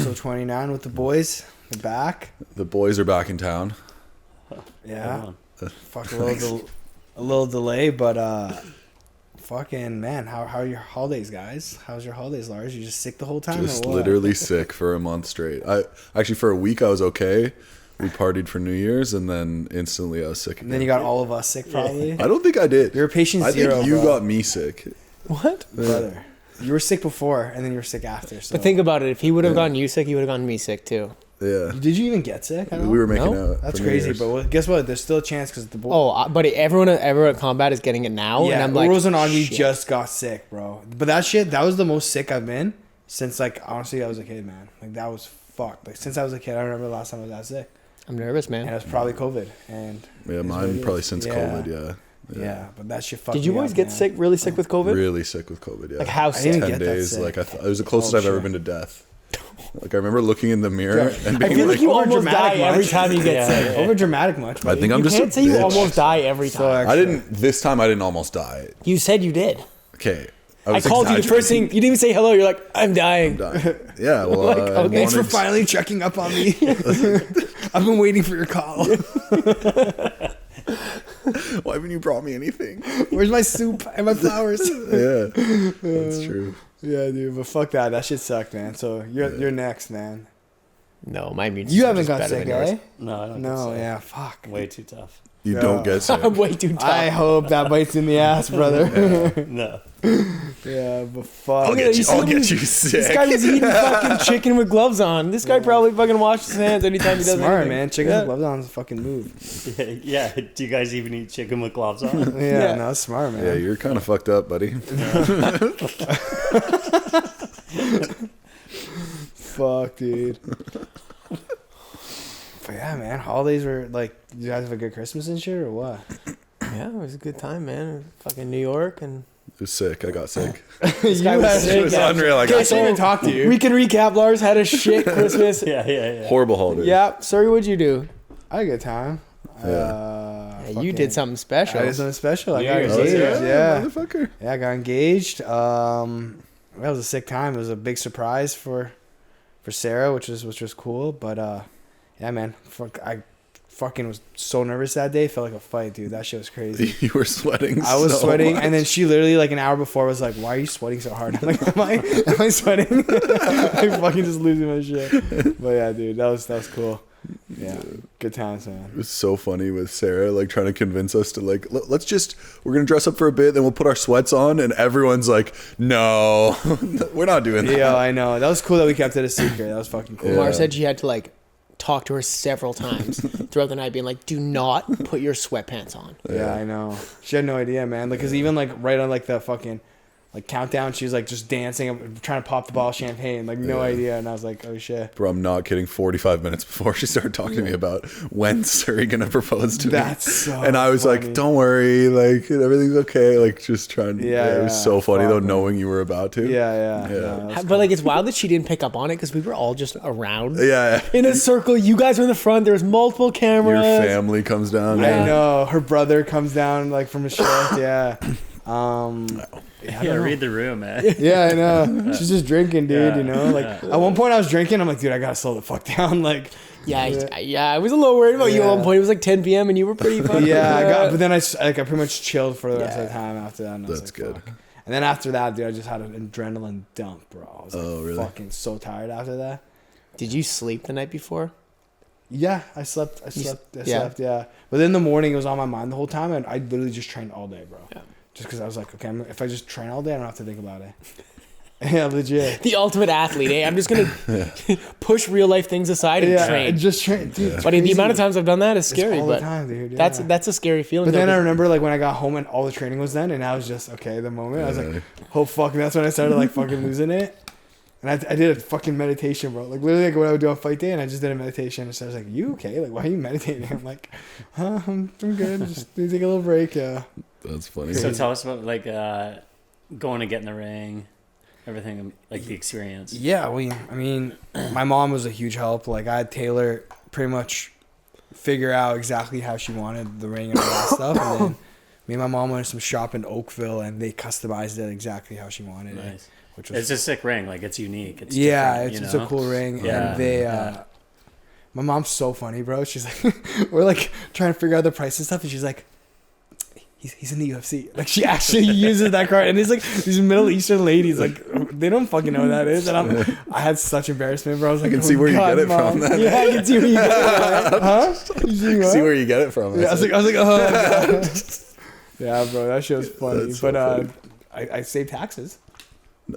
episode 29 with the boys. They're back. The boys are back in town. Yeah. Fuck, a little delay, but fucking man, how are your holidays, guys? How's your holidays, Lars? You just sick the whole time? Just or what? literally sick for a month straight. Actually for a week I was okay. We partied for New Year's and then instantly I was sick again. And then you got all of us sick, probably. I don't think I did. You're a patient zero. I think you bro. got me sick. What? Brother. You were sick before, and then you were sick after. So. But think about it. If he would have gotten you sick, he would have gotten me sick too. Yeah. Did you even get sick? I don't We were making know. out. That's for New crazy, Year's. but guess what? There's still a chance because the But everyone at combat is getting it now, yeah, and I'm like, Rose and Augie shit. just got sick, bro. But that was the most sick I've been since, like, honestly, I was a kid, man. Like, that was fucked. Like, since I was a kid, I remember the last time I was that sick. I'm nervous, man. And it was probably COVID. And Yeah, mine probably since COVID, Yeah, but that shit fucked Did you me boys up, get man. sick, really sick with COVID? Really sick with COVID, yeah. Like how I sick? didn't 10 get that days. sick. Like it was the closest I've ever been to death. Like I remember looking in the mirror and I being feel like you almost dramatic die every much. time you get sick. Over dramatic much. I think I'm You just can't a say you bitch. almost die every time. I didn't. This time I didn't almost die. You said you did. Okay. I was called you the first thing. You didn't even say hello. You're like, I'm dying. Yeah, well, Like, okay. Thanks for finally checking up on me. I've been waiting for your call. why haven't you brought me anything? Where's my soup and my flowers? Yeah, that's true. Yeah, dude, but fuck that. That shit sucked, man. So you're next, man. No, my immune You system haven't is got better sick, than yours. eh? No, I don't No, think so. yeah, fuck. Way too tough. You Yeah. don't get sick. I'm way too tough. I hope that bites in the ass, brother. No. Yeah, but fuck. I'll get you This sick. guy was eating fucking chicken with gloves on. This guy probably fucking washes his hands anytime he does Smart, anything. man. Chicken Yeah. with gloves on is a fucking move. Yeah. Do you guys even eat chicken with gloves on? Yeah, no, that's smart, man. Yeah, you're kind of fucked up, buddy. Fuck, dude. But yeah, man, holidays were like, you guys have a good Christmas and shit, or what? Yeah, it was a good time, man. Fucking New York and It was sick. I got sick. You guy was had- sick. It was unreal. I I got can't even talk to you. we can recap. Lars had a shit Christmas. Yeah. horrible holidays. Yeah, sorry, what'd you do? I had a good time. Yeah, you fucking- did something special. I did something special. I New got Year's engaged. Eve. Yeah. Motherfucker. Yeah, I got engaged. That was a sick time. It was a big surprise for Sarah, which was cool. But yeah, man, I fucking was so nervous that day. Felt like a fight, dude. That shit was crazy. You were sweating. I was so sweating, much. and then she literally like an hour before was like, "Why are you sweating so hard?" I'm like, "Am I sweating?" I'm fucking just losing my shit. But yeah, dude, that was cool. Yeah, good times, man. It was so funny with Sarah, like trying to convince us to like, we're gonna dress up for a bit, then we'll put our sweats on, and everyone's like, no, we're not doing that. Yeah, I know. That was cool that we kept it a secret. That was fucking cool. Yeah. Mara said she had to like talk to her several times throughout the night, being like, "Do not put your sweatpants on." Yeah, I know. She had no idea, man. Like, cause even like right on like the fucking like countdown, she was like just dancing, trying to pop the bottle of champagne, like no idea. And I was like, oh shit. Bro, I'm not kidding. 45 minutes before she started talking to me about when Serhiy gonna propose to me. That's so and I was funny. like, don't worry, like everything's okay. Like just trying. Yeah, it was so funny fuck, though, man. knowing you were about to. Yeah. Yeah. No, that's But like, it's wild that she didn't pick up on it because we were all just around Yeah. in a circle. You guys were in the front. There was multiple Your cameras. family comes down. I know. Her brother comes down like from a shift. Yeah. Yeah, read the room, man. Yeah, I know. She's just drinking, dude. Yeah. You know, like at one point I was drinking. I'm like, dude, I gotta slow the fuck down. Like, Yeah, I was a little worried about you at one Yeah. point. It was like 10 p.m. and you were pretty fucking. yeah, but then I pretty much chilled for the rest of the time after that. And I was That's like, good. fuck. And then after that, dude, I just had an adrenaline dump, bro. I was like, Oh, really? fucking so tired after that. Did you sleep the night before? Yeah, I slept. Yeah. Slept, yeah. But in the morning, it was on my mind the whole time, and I literally just trained all day, bro. Yeah. Just because I was like, okay, if I just train all day, I don't have to think about it. Yeah, legit. The ultimate athlete, eh? I'm just gonna push real life things aside and Yeah, train. just train, dude. it's But the crazy. amount of times I've done that is It's scary. all the But time, dude. Yeah. that's a scary feeling. But then though, I 'cause- remember like when I got home and all the training was done, and I was just okay. The moment I was like, oh fuck, and that's when I started like fucking losing it. And I did a fucking meditation, bro. Like literally, like what I would do on fight day, and I just did a meditation. And so I was like, "You okay? Like, why are you meditating?" I'm like, I'm good. Just need to take a little break." Yeah. That's funny. So tell us about like going to get in the ring, everything, like the experience. Yeah, I mean, my mom was a huge help. Like I had Taylor pretty much figure out exactly how she wanted the ring and all that stuff, and then me and my mom went to some shop in Oakville, and they customized it exactly how she wanted it. Nice. which was It's a sick ring. Like it's unique. It's yeah, different, it's you a know? cool ring. Yeah, And they, yeah. my mom's so funny, bro. She's like, we're like trying to figure out the price and stuff, and she's like, he's in the UFC. Like she actually uses that card, and it's like these Middle Eastern ladies, like they don't fucking know what that is. And I had such embarrassment, bro. I was like, I can see where you get it from. Then. Yeah, I can see where you get it from. Huh? You see what? See where you get it from. Yeah, I was like, oh my God. Yeah, bro, that shit was funny. That's so But funny. I saved taxes.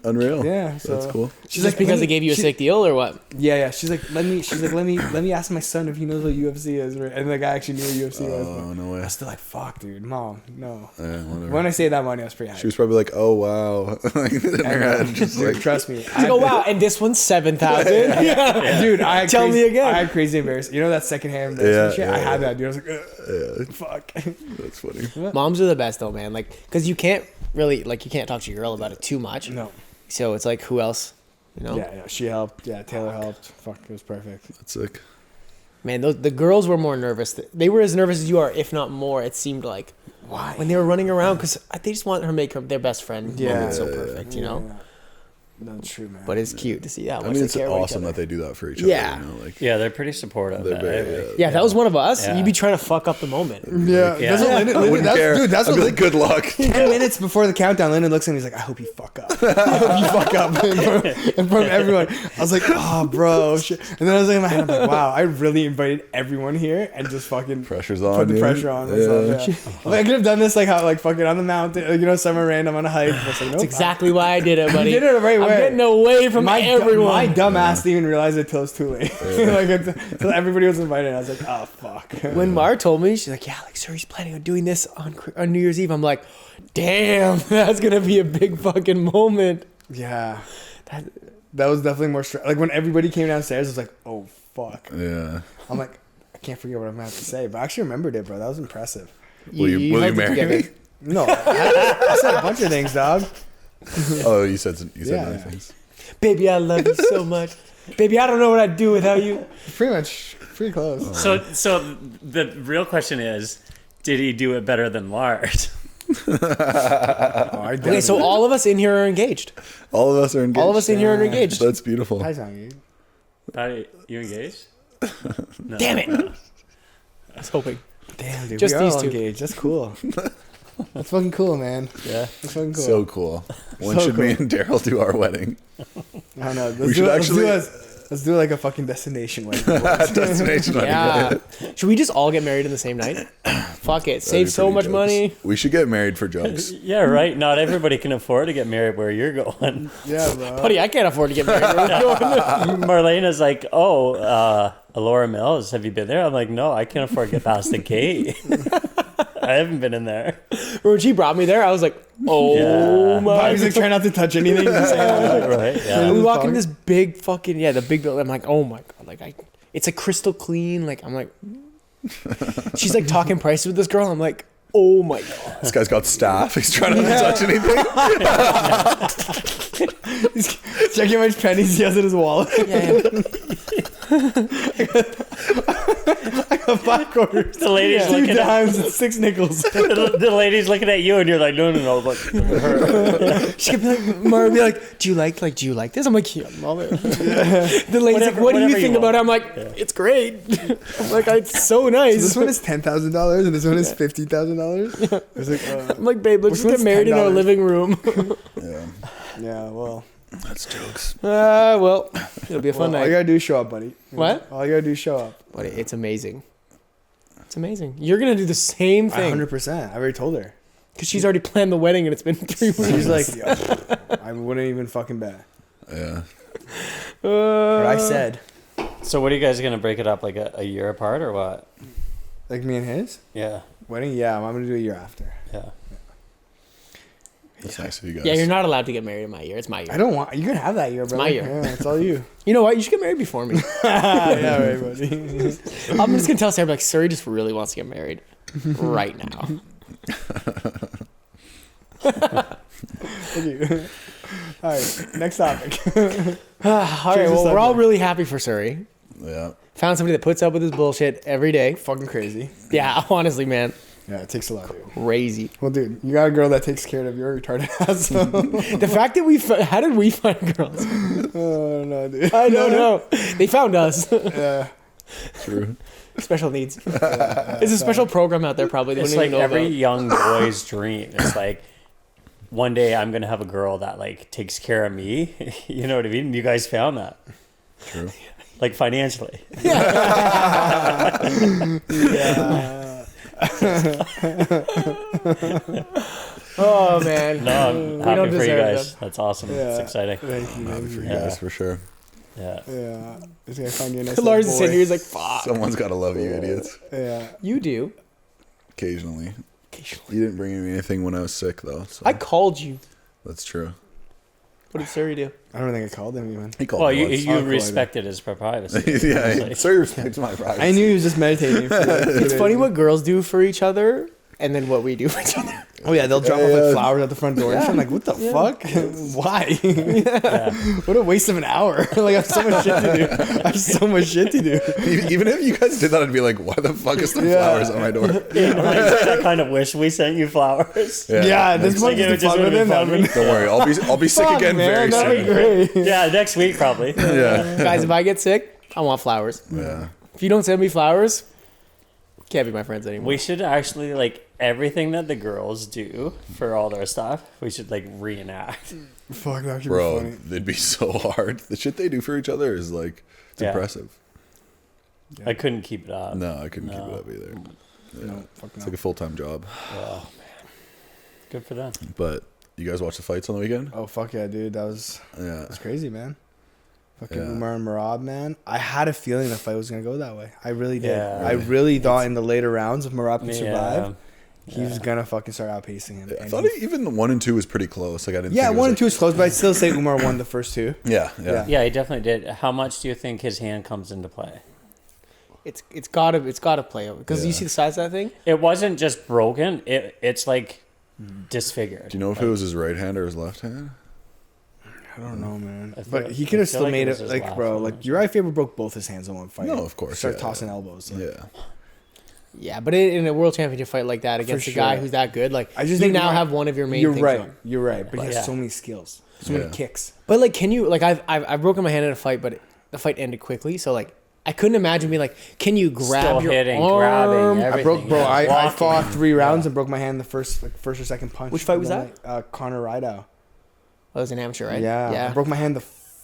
Unreal. Yeah, so That's cool. She's Just like, because let me- they gave you a she- sick deal or what? Yeah. She's like, let me ask my son if he knows what UFC is. Right? And the guy actually knew what UFC was. Oh, But no way. I was still like, fuck, dude, mom, no. Yeah, whatever. When I saved that money, I was pretty happy. She was probably like, "Oh wow," like, in her head, just Dude, like, trust me. Like, oh wow, and this one's 7,000. Dude, I had Tell me crazy, again. I had crazy embarrassment. You know that secondhand embarrassment shit? Yeah, I yeah, had yeah. that, dude. I was like, yeah, fuck. that's funny. Moms are the best though, man. Like, because you can't really, like, you can't talk to your girl about it too much. No. So it's like, who else? You know? Yeah, she helped. Yeah, Taylor helped. Fuck, it was perfect. That's sick. Man, the girls were more nervous. They were as nervous as you are, if not more. It seemed like Why? when they were running around, because they just want her to make her their best friend. Yeah. moment so perfect, you know. Yeah. That's true, man. But it's cute to see how I much mean, they it's care about each awesome other. that they do that for each Yeah. other. You know, like, Yeah, they're pretty supportive. they're very, Yeah, if that was one of us, Yeah. you'd be trying to fuck up the moment. yeah, Yeah. that's what Lyndon, I wouldn't care. dude. That's I'd what be like, good luck. 10 minutes before the countdown, Lyndon looks at me. He's like, "I hope you fuck up. I hope you fuck up in front of everyone." I was like, "Oh, bro." Shit. And then I was like in my head, I'm like, "Wow, I really invited everyone here and just fucking Pressure's put on the you. pressure on myself." Yeah. Like, I could have done this like how like fucking on the mountain, like, you know, somewhere random on a hike. But it's like, That's exactly why I did it, buddy. You did it the right way. I'm getting away from everyone. My dumb ass didn't even realize it till it's too late. Like until everybody was invited. I was like, "Oh fuck." When Mar told me, she's like, "Yeah, like, sir, he's planning on doing this on New Year's Eve." I'm like, "Damn, that's gonna be a big fucking moment." Yeah. That, That was definitely more like when everybody came downstairs, I was like, "Oh fuck." Yeah. I'm like, I can't forget what I'm gonna have to say, but I actually remembered it, bro. That was impressive. Will you held it marry together. me? No, I said a bunch of things, dog. Oh, you said Yeah. many things. Baby, I love you so much. Baby, I don't know what I'd do without you. Pretty close. So the real question is, did he do it better than Lars? Oh, I Okay, so all of us in here are engaged. All of us are engaged. All of us in here are engaged. That's beautiful. Hi, Songy. You engaged? No. Damn it. I was hoping. Damn, dude, Just we are these all two. engaged. That's cool. That's fucking cool, man. Yeah. That's fucking cool. So cool. When So should me cool. and Daryl do our wedding? I don't know. Let's We do should it- actually- let's do like a fucking destination wedding. Destination wedding. Yeah. Should we just all get married in the same night? Fuck it. That'd Save be so pretty much jokes. money. We should get married for jokes. Yeah, right. Not everybody can afford to get married where you're going. Yeah, bro. Buddy, I can't afford to get married. Marlena's like, "Oh, Alora Mills, have you been there?" I'm like, "No, I can't afford to get past the gate. I haven't been in there." When she brought me there, I was like, oh Yeah. my Bobby's like trying not to touch anything. Just saying, like, Right? And Yeah. we walk in this big fucking the big building. I'm like, oh my god, like it's like crystal clean. Like I'm like, she's like talking prices with this girl. I'm like, oh my god. This guy's got staff. He's trying not to touch anything. he's checking how much pennies he has in his wallet. Yeah. I got 5 quarters. The lady's 2 looking at dimes and 6 nickels. the lady's looking at you, and you're like, "No." Like, She could be like, Mara would be like, do you like this? I'm like, yeah, love it. The lady's like, Whatever- what do you whatever you think about want. it? I'm like, it's great. I'm like, it's so nice. This one is $10,000 and this one is $50,000. I was like, I'm like, babe, let's Which just get one's married in our $10? living room. Yeah, yeah, well, that's jokes. Well, it'll be a fun all you night. gotta do is show up, buddy. What? All you gotta do is show up. But it's amazing. It's amazing. You're gonna do the same thing 100%. I already told her. because she's already planned the wedding and it's been 3 weeks. She's like, yo, I wouldn't even fucking bet. Yeah. But I said, so, what are you guys gonna break it up like a year apart or what? like me and his Yeah, wedding. Yeah, I'm gonna do a year after. yeah. That's nice of you guys. Yeah, you're not allowed to get married in my year. It's my year. I don't want. You can have that year, bro. my year. Yeah, it's all you. You know what? You should get married before me. Yeah, right, buddy. I'm just gonna tell Sarah, like, Serhiy just really wants to get married right now. Okay. All right, next topic. All right. the Well, we're all subject. really happy for Serhiy. Yeah. Found somebody that puts up with his bullshit every day. Fucking crazy. Yeah, honestly, man. Yeah, it takes a lot, dude. Crazy. Well, dude, you got a girl that takes care of your retarded ass. So. The fact that how did we find girls? Oh, no, dude. I don't know. They found us. Yeah. True. Special needs. It's a special program out there probably. They It's wouldn't like even know every about. young boy's dream. It's like one day I'm gonna have a girl that like takes care of me. You know what I mean? You guys found that. True. Like financially. Yeah. Oh man. No, I'm We happy don't for you deserve guys. them. That's awesome. Yeah. It's exciting. Thank you. Happy for you Yeah. guys for sure. Yeah. Yeah. It's going to find you a nice Lars is little sitting boy. here. He's like, "Fuck." Someone's got to love you, idiots. Yeah. You do. Occasionally. You didn't bring me anything when I was sick, though. So I called you. that's true. What did Serhiy do? I don't think I called him even. He called Well, me once. you I'll respected his privacy. Yeah, sir respects my privacy. I knew he was just meditating. For like 2 It's days. funny what girls do for each other and then what we do for each other. Oh yeah, they'll drop off Yeah. like flowers at the front door. And shit. I'm like, what the fuck? Why? What a waste of an hour. Like I have so much shit to do. I have so much shit to do. Even if you guys did that, I'd be like, why the fuck is there flowers on my door? You know, I kind of wish we sent you flowers. Yeah, this Like, one it just just fuck with would've him. been That would Don't worry, I'll be sick again very That'd be soon. great. Yeah, next week probably. Yeah. Guys, if I get sick, I want flowers. Yeah. If you don't send me flowers, can't be my friends anymore. We should actually like everything that the girls do for all their stuff. We should like reenact. Fuck, that should Bro, be funny. they'd be so hard. The shit they do for each other is like, it's Yeah. impressive. I couldn't keep it up. No, I couldn't keep No. it up either. Yeah. No, fuck It's no. like a full-time job. Oh man, good for them. But you guys watch the fights on the weekend? Oh fuck yeah, dude. That was Yeah. crazy, man. Fucking Yeah. Umar and Merab, man. I had a feeling the fight was gonna go that way. I really did. Yeah. I really thought in the later rounds, if Merab could survive, Yeah. he was gonna fucking start outpacing him. I And thought he- even the 1 and 2 was pretty close. Like I didn't. yeah, think it was 1 and like- 2 is close, but I'd still say Umar won the first two. Yeah, yeah. Yeah. Yeah, he definitely did. How much do you think his hand comes into play? It's gotta play out because you Yeah. see the size of that thing. It wasn't just broken. It's like disfigured. Do you know if it was his right hand or his left hand? I don't know, man. I feel- But he I could have feel still like it made was it, his like, last bro, one. like, Uriah Faber broke both his hands in one fight. No, of course, Start yeah, tossing yeah. elbows. Like, Yeah. Yeah, but in a world championship fight like that against a guy sure. who's that good, like I just you think now Umar- have one of your main You're things right. on. You're right. But he has Yeah. so many skills, so Yeah. many kicks. But like, can you like I've broken my hand in a fight, but the fight ended quickly, so like I couldn't imagine being like, can you grab Still your hitting, arm? grabbing, I everything. broke, bro. yeah. I Walking. fought 3 rounds and broke my hand the first or second punch. Which fight was One night. Connor Rideout. Oh, it was an amateur, right? Yeah, I broke my hand the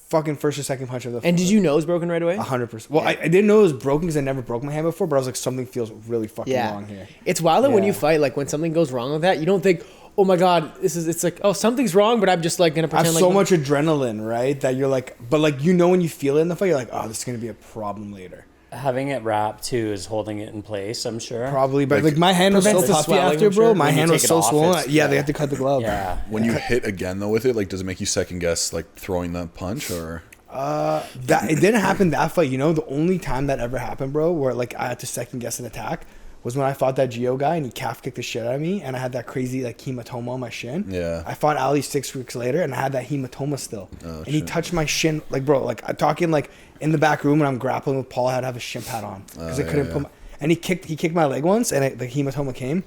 fucking first or second punch of the. And did you know it was broken right away? 100%. Well, I didn't know it was broken because I never broke my hand before, but I was like, something feels really fucking Yeah. wrong here. It's wild that when Yeah. you fight, like when something goes wrong with that, you don't think, oh my god, it's like, oh, something's wrong, but I'm just like gonna I have pretend so like much adrenaline, right? That you're like, but like you know when you feel it in the fight, you're like, oh, this is gonna be a problem later. Having it wrapped too is holding it in place. I'm sure. Probably, but like my hand was so prevents the puffy swelling, after, I'm bro. sure. My When you hand was take it so off, swollen. it's- Yeah, they had to cut the glove. Yeah. When you hit again though with it, like, does it make you second guess like throwing that punch or? That it didn't happen that fight. You know, the only time that ever happened, bro, where like I had to second guess an attack was when I fought that Geo guy and he calf kicked the shit out of me, and I had that crazy like hematoma on my shin. Yeah. I fought Ali 6 weeks later, and I had that hematoma still. Oh, and he shit. touched my shin, like bro, like I'm talking like in the back room when I'm grappling with Paul, I had to have a shin pad on because I Oh, couldn't yeah, put. yeah. And he kicked my leg once, and the hematoma came,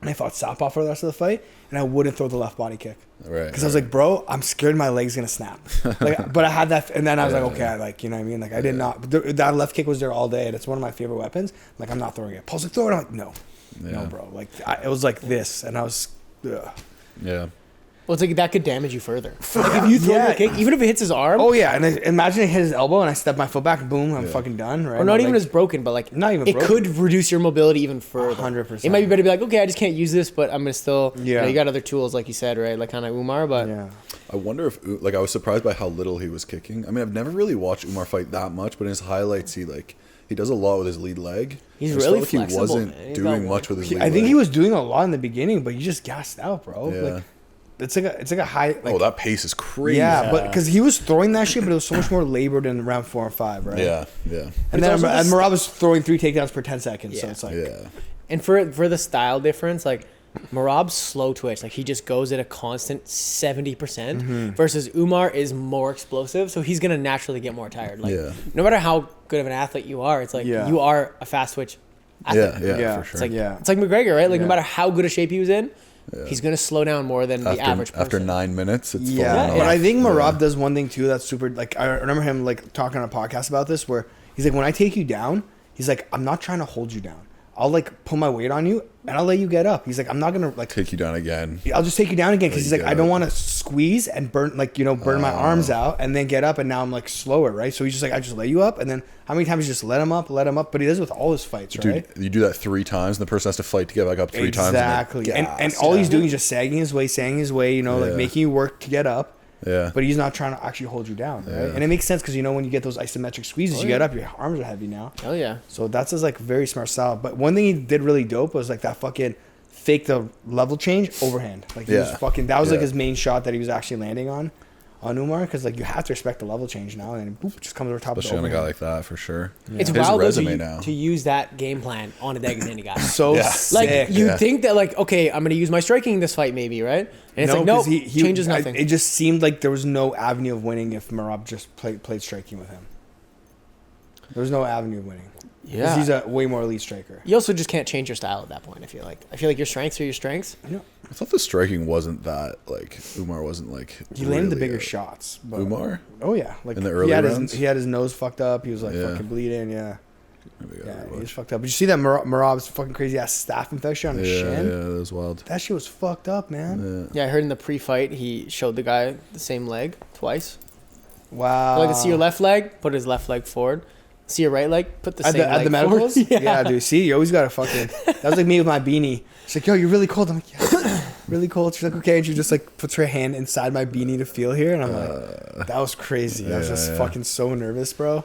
and I fought Southpaw for the rest of the fight, and I wouldn't throw the left body kick. Right. Because I was like, bro, I'm scared my leg's gonna snap. Like, but I had that, and then I was Yeah, like, okay, yeah. like, you know what I mean? Like, I did not. That left kick was there all day, and it's one of my favorite weapons. Like, I'm not throwing it. Paul's like, throw it. I'm like, no, Yeah. bro. Like, it was like this, and I was. Ugh. Yeah. well, it's like that could damage you further. Like if you throw Yeah. your kick, even if it hits his arm, Oh yeah, and imagine it hit his elbow, and I step my foot back, boom, I'm Yeah. fucking done, right? or not My even legs- as broken, but like Not even it broken. could reduce your mobility even further. 100%. It might be better to be like, okay, I just can't use this, but I'm gonna still. Yeah. You know, you got other tools, like you said, right? Like kind of Umar, but Yeah. I wonder if like I was surprised by how little he was kicking. I mean, I've never really watched Umar fight that much, but in his highlights, he does a lot with his lead leg. He's I just really felt like flexible, he wasn't man. He's doing got much with his lead I think leg. he was doing a lot in the beginning, but you just gassed out, bro. Yeah. Like, it's like a high. Like, Oh, that pace is crazy. yeah, but because he was throwing that shit, but it was so much more labored in round 4 and 5, right? Yeah, yeah, And It's then also just- Merab was throwing 3 takedowns per 10 seconds, so Yeah. it's like, yeah. and for the style difference, like Merab's slow twitch, like he just goes at a constant 70%, versus Umar is more explosive, so he's gonna naturally get more tired. Like Yeah. no matter how good of an athlete you are, it's like Yeah. you are a fast twitch athlete. Yeah, for sure. It's like Yeah. it's like McGregor, right? Like no Yeah. matter how good a shape he was in, he's gonna slow down more than the average person. After 9 minutes, it's Yeah, falling but off. I think Marab does one thing too that's super. Like I remember him like talking on a podcast about this, where he's like, when I take you down, he's like, I'm not trying to hold you down. I'll like put my weight on you and I'll let you get up. He's like, I'm not gonna like Take you down again. I'll just take you down again because he's like, get I don't up. want to squeeze and burn burn my arms out and then get up and now I'm like slower, right? So he's just like, I just let you up and then how many times you just let him up, but he does it with all his fights, right? Dude, you do that 3 times, and the person has to fight to get back up 3 times. Exactly. And all he's doing is just sagging his way, like making you work to get up. Yeah. But he's not trying to actually hold you down, right? And it makes sense because when you get those isometric squeezes, you get up, your arms are heavy now. Oh yeah. So that's his like very smart style. But one thing he did really dope was like that fucking fake the level change overhand. Like he was fucking that was like his main shot that he was actually landing on Umar because like you have to respect the level change now and boop just comes over top Especially of the on a guy overhand. like that for sure. It's His wild though resume now. to use that game plan on a Dagestani guy. So Like sick. you think that like okay, I'm gonna use my striking in this fight maybe, right? And it's like no, 'cause he changes nothing. It just seemed like there was no avenue of winning if Marab just played striking with him. There was no avenue of winning. Yeah. 'Cause he's a way more elite striker. You also just can't change your style at that point. I feel like your strengths are your strengths. I thought the striking wasn't that like Umar wasn't like He landed the really bigger a- shots. But, Umar? Oh yeah, like In the early rounds? he had his nose fucked up. He was like Yeah. fucking bleeding. Yeah, Maybe I yeah, gotta he was watch. fucked up. But you see that Marab's fucking crazy ass staph infection on his Yeah, shin? yeah, that was wild. That shit was fucked up, man. Yeah, I heard in the pre-fight he showed the guy the same leg twice. Wow. Like, see your left leg, put his left leg forward. See your right leg, put the at same the, at leg the medicals? forward. Yeah, dude. See, you always gotta fucking. That was like me with my beanie. She's like, "Yo, you're really cold." I'm like, "Yeah, really cold." She's like, "Okay," and she just like puts her hand inside my beanie to feel here, and I'm like, "That was crazy." I was just fucking so nervous, bro.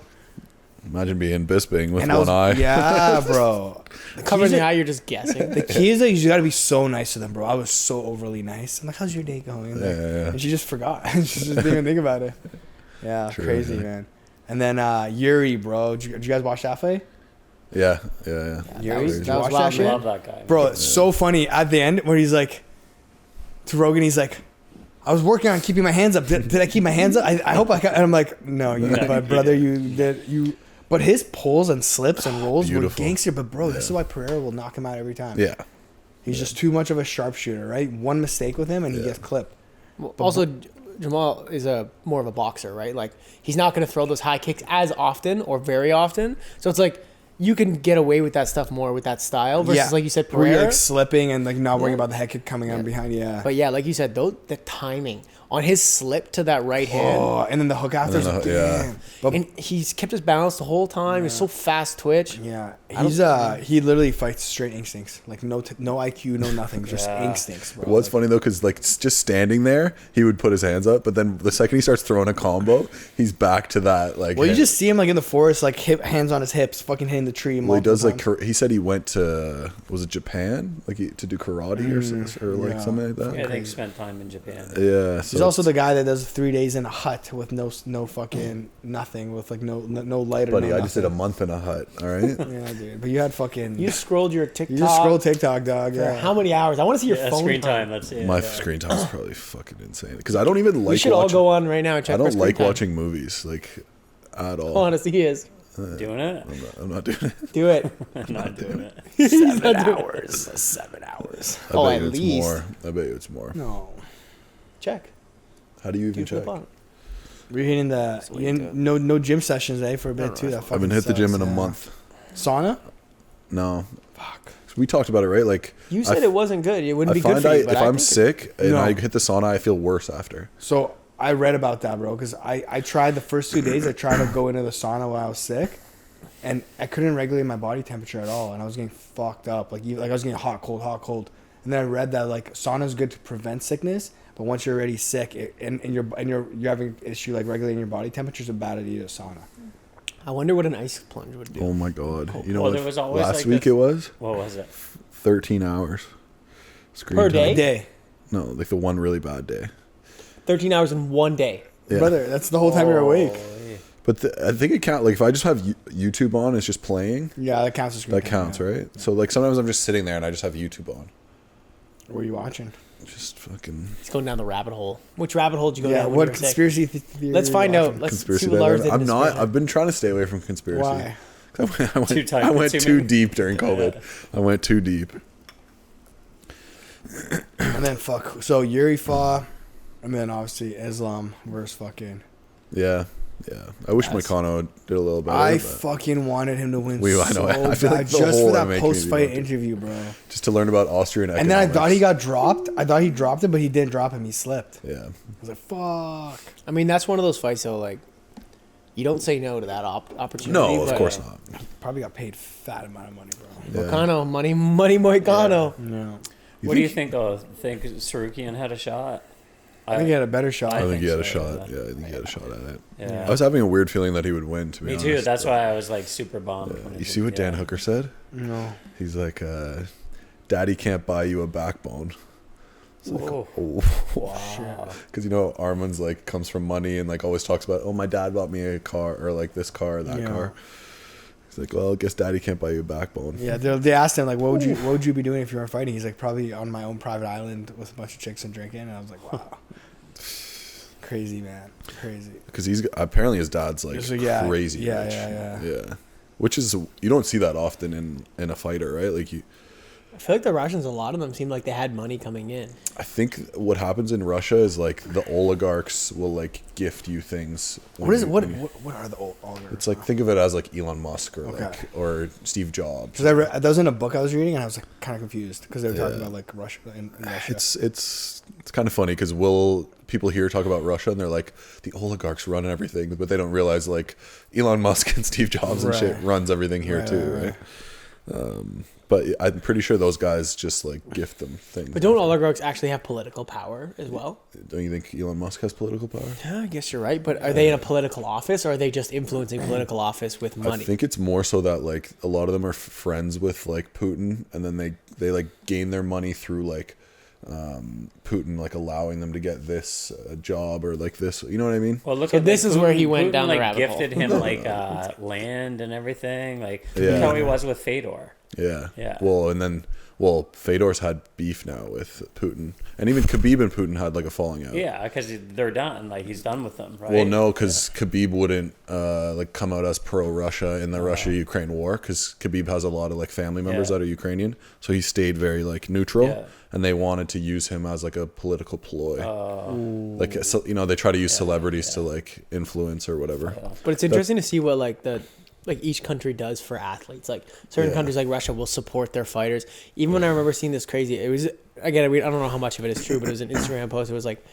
Imagine being Bisping with And one eye. Yeah, bro. Covering the eye, you're just guessing. The key is that you gotta be so nice to them, bro. I was so overly nice. I'm like, "How's your day going?" And, like, and she just forgot. She just didn't even think about it. Yeah, True, crazy, yeah. man. And then Yuri, bro. Did you guys watch that fight? Yeah. Yuri, that did was you watch wild, that shit? I love that guy. Bro, it's so funny at the end where he's like, to Rogan, he's like, I was working on keeping my hands up. Did I keep my hands up? I hope I got. And I'm like, no, my brother, you did. But his pulls and slips and rolls Beautiful. were gangster. But bro, this is why Pereira will knock him out every time. Yeah. He's just too much of a sharpshooter, right? One mistake with him and he gets clipped. Well, also, Jamal is more of a boxer, right? Like he's not going to throw those high kicks as often or very often. So it's like you can get away with that stuff more with that style versus like you said, where you're Pereira. like slipping and like not worrying about the head kick coming on behind. Yeah. But yeah, like you said, though, the timing on his slip to that right hand. Oh, and then the hook after. And then Damn. But And he's kept his balance the whole time. He's so fast twitch. yeah, he literally fights straight instincts, like no IQ, no nothing, just instincts, bro. What's funny though, because like just standing there, he would put his hands up, but then the second he starts throwing a combo, he's back to that. Like, Well, you just see him like in the forest, like hands on his hips, fucking hitting the tree. well, he does like multiple times. he said he went to was it Japan, like to do karate or like yeah. something like that. Yeah, they spent time in Japan. Yeah, so He's also the guy that does 3 days in a hut with no fucking nothing, with like no light or buddy. no I just did a nothing. month in a hut. All right. Yeah, dude. But you had fucking. You scrolled your TikTok. You just scroll TikTok, dog. for Yeah. how many hours? I want to see your Yeah, phone screen time. time. That's it. My screen time is probably fucking insane because I don't even like. We should all watching, go on right now and check I our don't screen like time. watching movies like at all. Honestly, he is. Doing it? I'm not doing it. Do it. Not doing it. 7 hours. 7 hours. I Oh, bet at you it's least. more. I bet you it's more. No. Check. How do you even Do flip check? on. We're hitting the what you do. no gym sessions, for a bit too. That I fucking haven't hit the gym in sucks, a yeah. month. Sauna? No, Fuck. we talked about it, right? Like You said it wasn't good. It wouldn't I be good find for you. But if I I'm think sick and No. I hit the sauna, I feel worse after. So I read about that, bro, because I tried the first 2 days. I tried to go into the sauna while I was sick, and I couldn't regulate my body temperature at all, and I was getting fucked up. Like I was getting hot, cold. And then I read that like sauna is good to prevent sickness, but once you're already sick and you're having an issue like regulating your body temperature, it's a bad idea to sauna. I wonder what an ice plunge would do. Oh my god! You know Well, what? there was always, Last like, week this- it was What was it? 13 hours. Screen Per time. day? Day, No, like the one really bad day. 13 hours in one day. Yeah. brother, that's the whole time you're awake. Holy. But I think it counts. Like if I just have YouTube on, it's just playing. Yeah, that counts as screen That time, counts, yeah. right? So like sometimes I'm just sitting there and I just have YouTube on. What are you watching? Just fucking He's going down the rabbit hole. Which rabbit hole did you go Yeah, down? when what you were sick? conspiracy theory? Let's are you find out. watching? Let's conspiracy. see what Lars did. I'm in his not. spare I've been trying to stay away from conspiracy. Why? I went too deep during COVID. Yeah. I went too deep. And then so Yuri fought, and then obviously Islam versus fucking. Yeah. I wish Moicano did a little better. I fucking wanted him to win I know. I feel like just for that post-fight interview, bro. Just to learn about Austrian economics. And then I thought he got dropped. I thought he dropped it, but he didn't drop him. He slipped. Yeah. I was like, fuck. I mean, that's one of those fights, though, like, you don't say no to that opportunity. No, of course not. Probably got paid fat amount of money, bro. Yeah. Moicano, money Moicano. Yeah. No. What do you think, though? Think Sarukian had a shot? I think he had a better shot. I think he had a shot. Yeah, I think he had a shot at it. Yeah. I was having a weird feeling that he would win, to be honest. Me too. That's why I was like super bummed. Yeah. You see what Dan Hooker said? No. He's like, Daddy can't buy you a backbone. It's like, wow. Because Arman's like comes from money and like always talks about, my dad bought me a car or like this car or that car. He's like, well, I guess Daddy can't buy you a backbone. Yeah, they asked him like, what would you be doing if you weren't fighting? He's like, probably on my own private island with a bunch of chicks and drinking. And I was like, wow, crazy, man, crazy. Because apparently his dad's like crazy. Yeah. Which is, you don't see that often in a fighter, right? Like I feel like the Russians, a lot of them seemed like they had money coming in. I think what happens in Russia is like the oligarchs will like gift you things. What are the oligarchs? It's like, think of it as like Elon Musk or Steve Jobs. Because that was in a book I was reading and I was like kind of confused because they were talking about like Russia in Russia. It's kind of funny because people here talk about Russia and they're like the oligarchs run everything, but they don't realize like Elon Musk and Steve Jobs and shit runs everything here too, right? But I'm pretty sure those guys just like gift them things. But don't oligarchs actually have political power as well? Don't you think Elon Musk has political power? Yeah, I guess you're right. But are they in a political office or are they just influencing political office with money? I think it's more so that like a lot of them are friends with like Putin, and then they like gain their money through like Putin like allowing them to get this job or like this, you know what I mean? Well, look so this is where he went down the like rabbit gifted hole. him like land and everything. Like look how he was with Fedor. Yeah. Well, Fedor's had beef now with Putin, and even Khabib and Putin had like a falling out. Yeah, because they're done. Like he's done with them, right? Well, no, because Khabib wouldn't like come out as pro-Russia in the Russia-Ukraine war, because Khabib has a lot of like family members that are Ukrainian, so he stayed very like neutral, and they wanted to use him as like a political ploy. Like so, they try to use celebrities to like influence or whatever. But it's interesting to see what like each country does for athletes. Like certain countries like Russia will support their fighters. Even when I remember seeing this crazy, it was, again, I don't know how much of it is true, but it was an Instagram post. It was like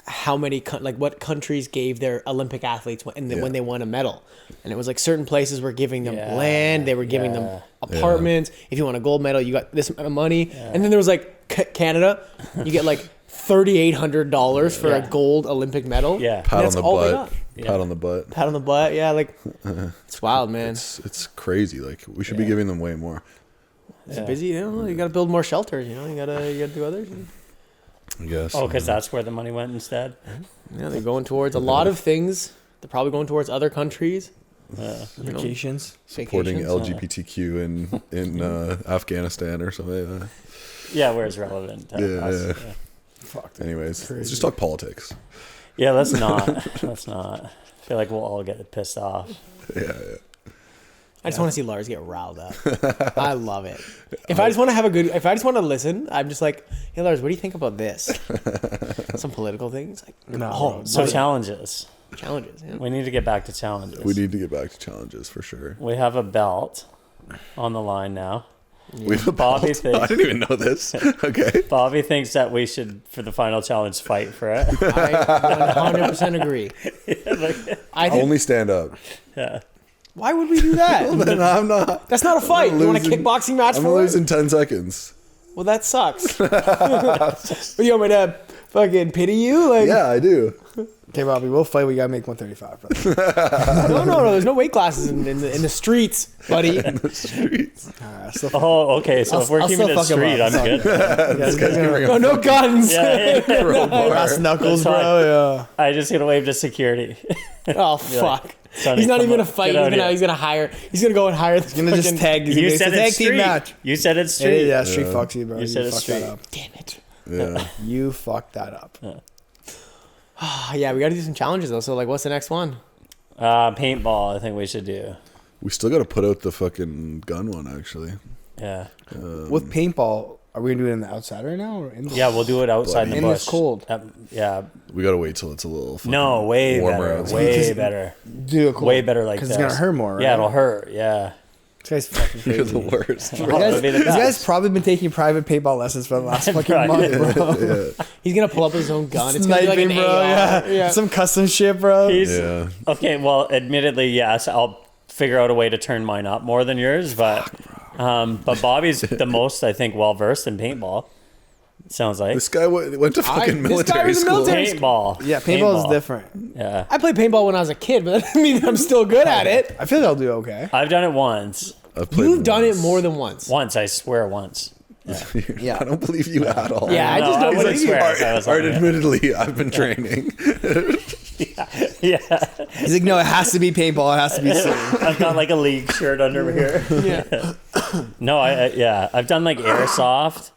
how many, what countries gave their Olympic athletes when they won a medal. And it was like certain places were giving them land. They were giving them apartments. If you won a gold medal, you got this amount of money. And then there was like Canada, you get like $3,800 for a gold Olympic medal. Yeah. Pat on the butt. Pat on the butt. Yeah. Like it's wild, man. It's crazy. Like we should be giving them way more. It's busy. You got to build more shelters. You got to do others. I guess. Oh, because that's where the money went instead. Yeah, they're going towards a lot of things. They're probably going towards other countries. Vacations. Supporting LGBTQ in Afghanistan or something. Yeah, where it's relevant. Yeah. Fuck. Anyways, let's just talk politics. Yeah, let's not. I feel like we'll all get pissed off. Yeah. I just want to see Lars get riled up. I love it. If I just want to listen, I'm just like, hey Lars, what do you think about this? Some political things? Like, so challenges. Challenges, yeah. We need to get back to challenges. We need to get back to challenges for sure. We have a belt on the line now. We have a belt? I didn't even know this. Okay. Bobby thinks that we should, for the final challenge, fight for it. I 100% agree. I only stand up. Yeah. Why would we do that? I'm not. That's not a fight. You want a kickboxing match I'm for it? I'm losing 10 seconds. Well, that sucks. But you want me to fucking pity you? Like, yeah, I do. Okay, Bobby, we'll fight. We gotta make 135, brother. No. There's no weight classes in the streets, buddy. In the streets. Okay. So if we're keeping it street, I'm good. No guns. Brass knuckles, bro. Yeah. I just gonna wave to security. Oh fuck. He's not even gonna fight. He's gonna hire. He's gonna go and hire. He's gonna just tag. You said it's street. Match. You said it's street. Yeah, street fucks you, bro. You said it's street. Damn it. Yeah. You fucked that up. Yeah, we got to do some challenges though. So like, what's the next one? Paintball. I think we should do. We still got to put out the fucking gun one, actually. Yeah. With paintball, are we gonna do it in the outside right now? Or in the Yeah, we'll do it outside in the And bush. it's cold. Yeah. We got to wait till it's a little fucking No, way warmer better. outside. Way better. do it cold. Way better like because this. it's gonna hurt more. Right? Yeah, it'll hurt. Yeah. This guy's fucking crazy. You're the worst. Oh, that'd be the This guy's best. probably been taking private paintball lessons for the last fucking Right. month, bro. Yeah. He's gonna pull up his own gun. It's gonna be like an Sniping, bro. AR. Yeah. Some custom shit, bro. He's Yeah. okay. Well, admittedly, yes, I'll figure out a way to turn mine up more than yours, but Bobby's the most, I think, well versed in paintball. Sounds like This guy went to fucking this guy military was in school. military paintball. Yeah, paintball is different. Yeah, I played paintball when I was a kid, but that doesn't mean I'm still good at it. I feel like I'll do okay. I've done it once. I've played You've done it once. more than once. Once, I swear, once. Yeah. I don't believe you at all. Yeah, I No, just I don't wouldn't believe you. swear if I was Art, on it. admittedly, I've been training. Yeah, He's like, no, it has to be paintball. It has to be silly. I've got like a league shirt under here. Yeah. No, I've done like airsoft,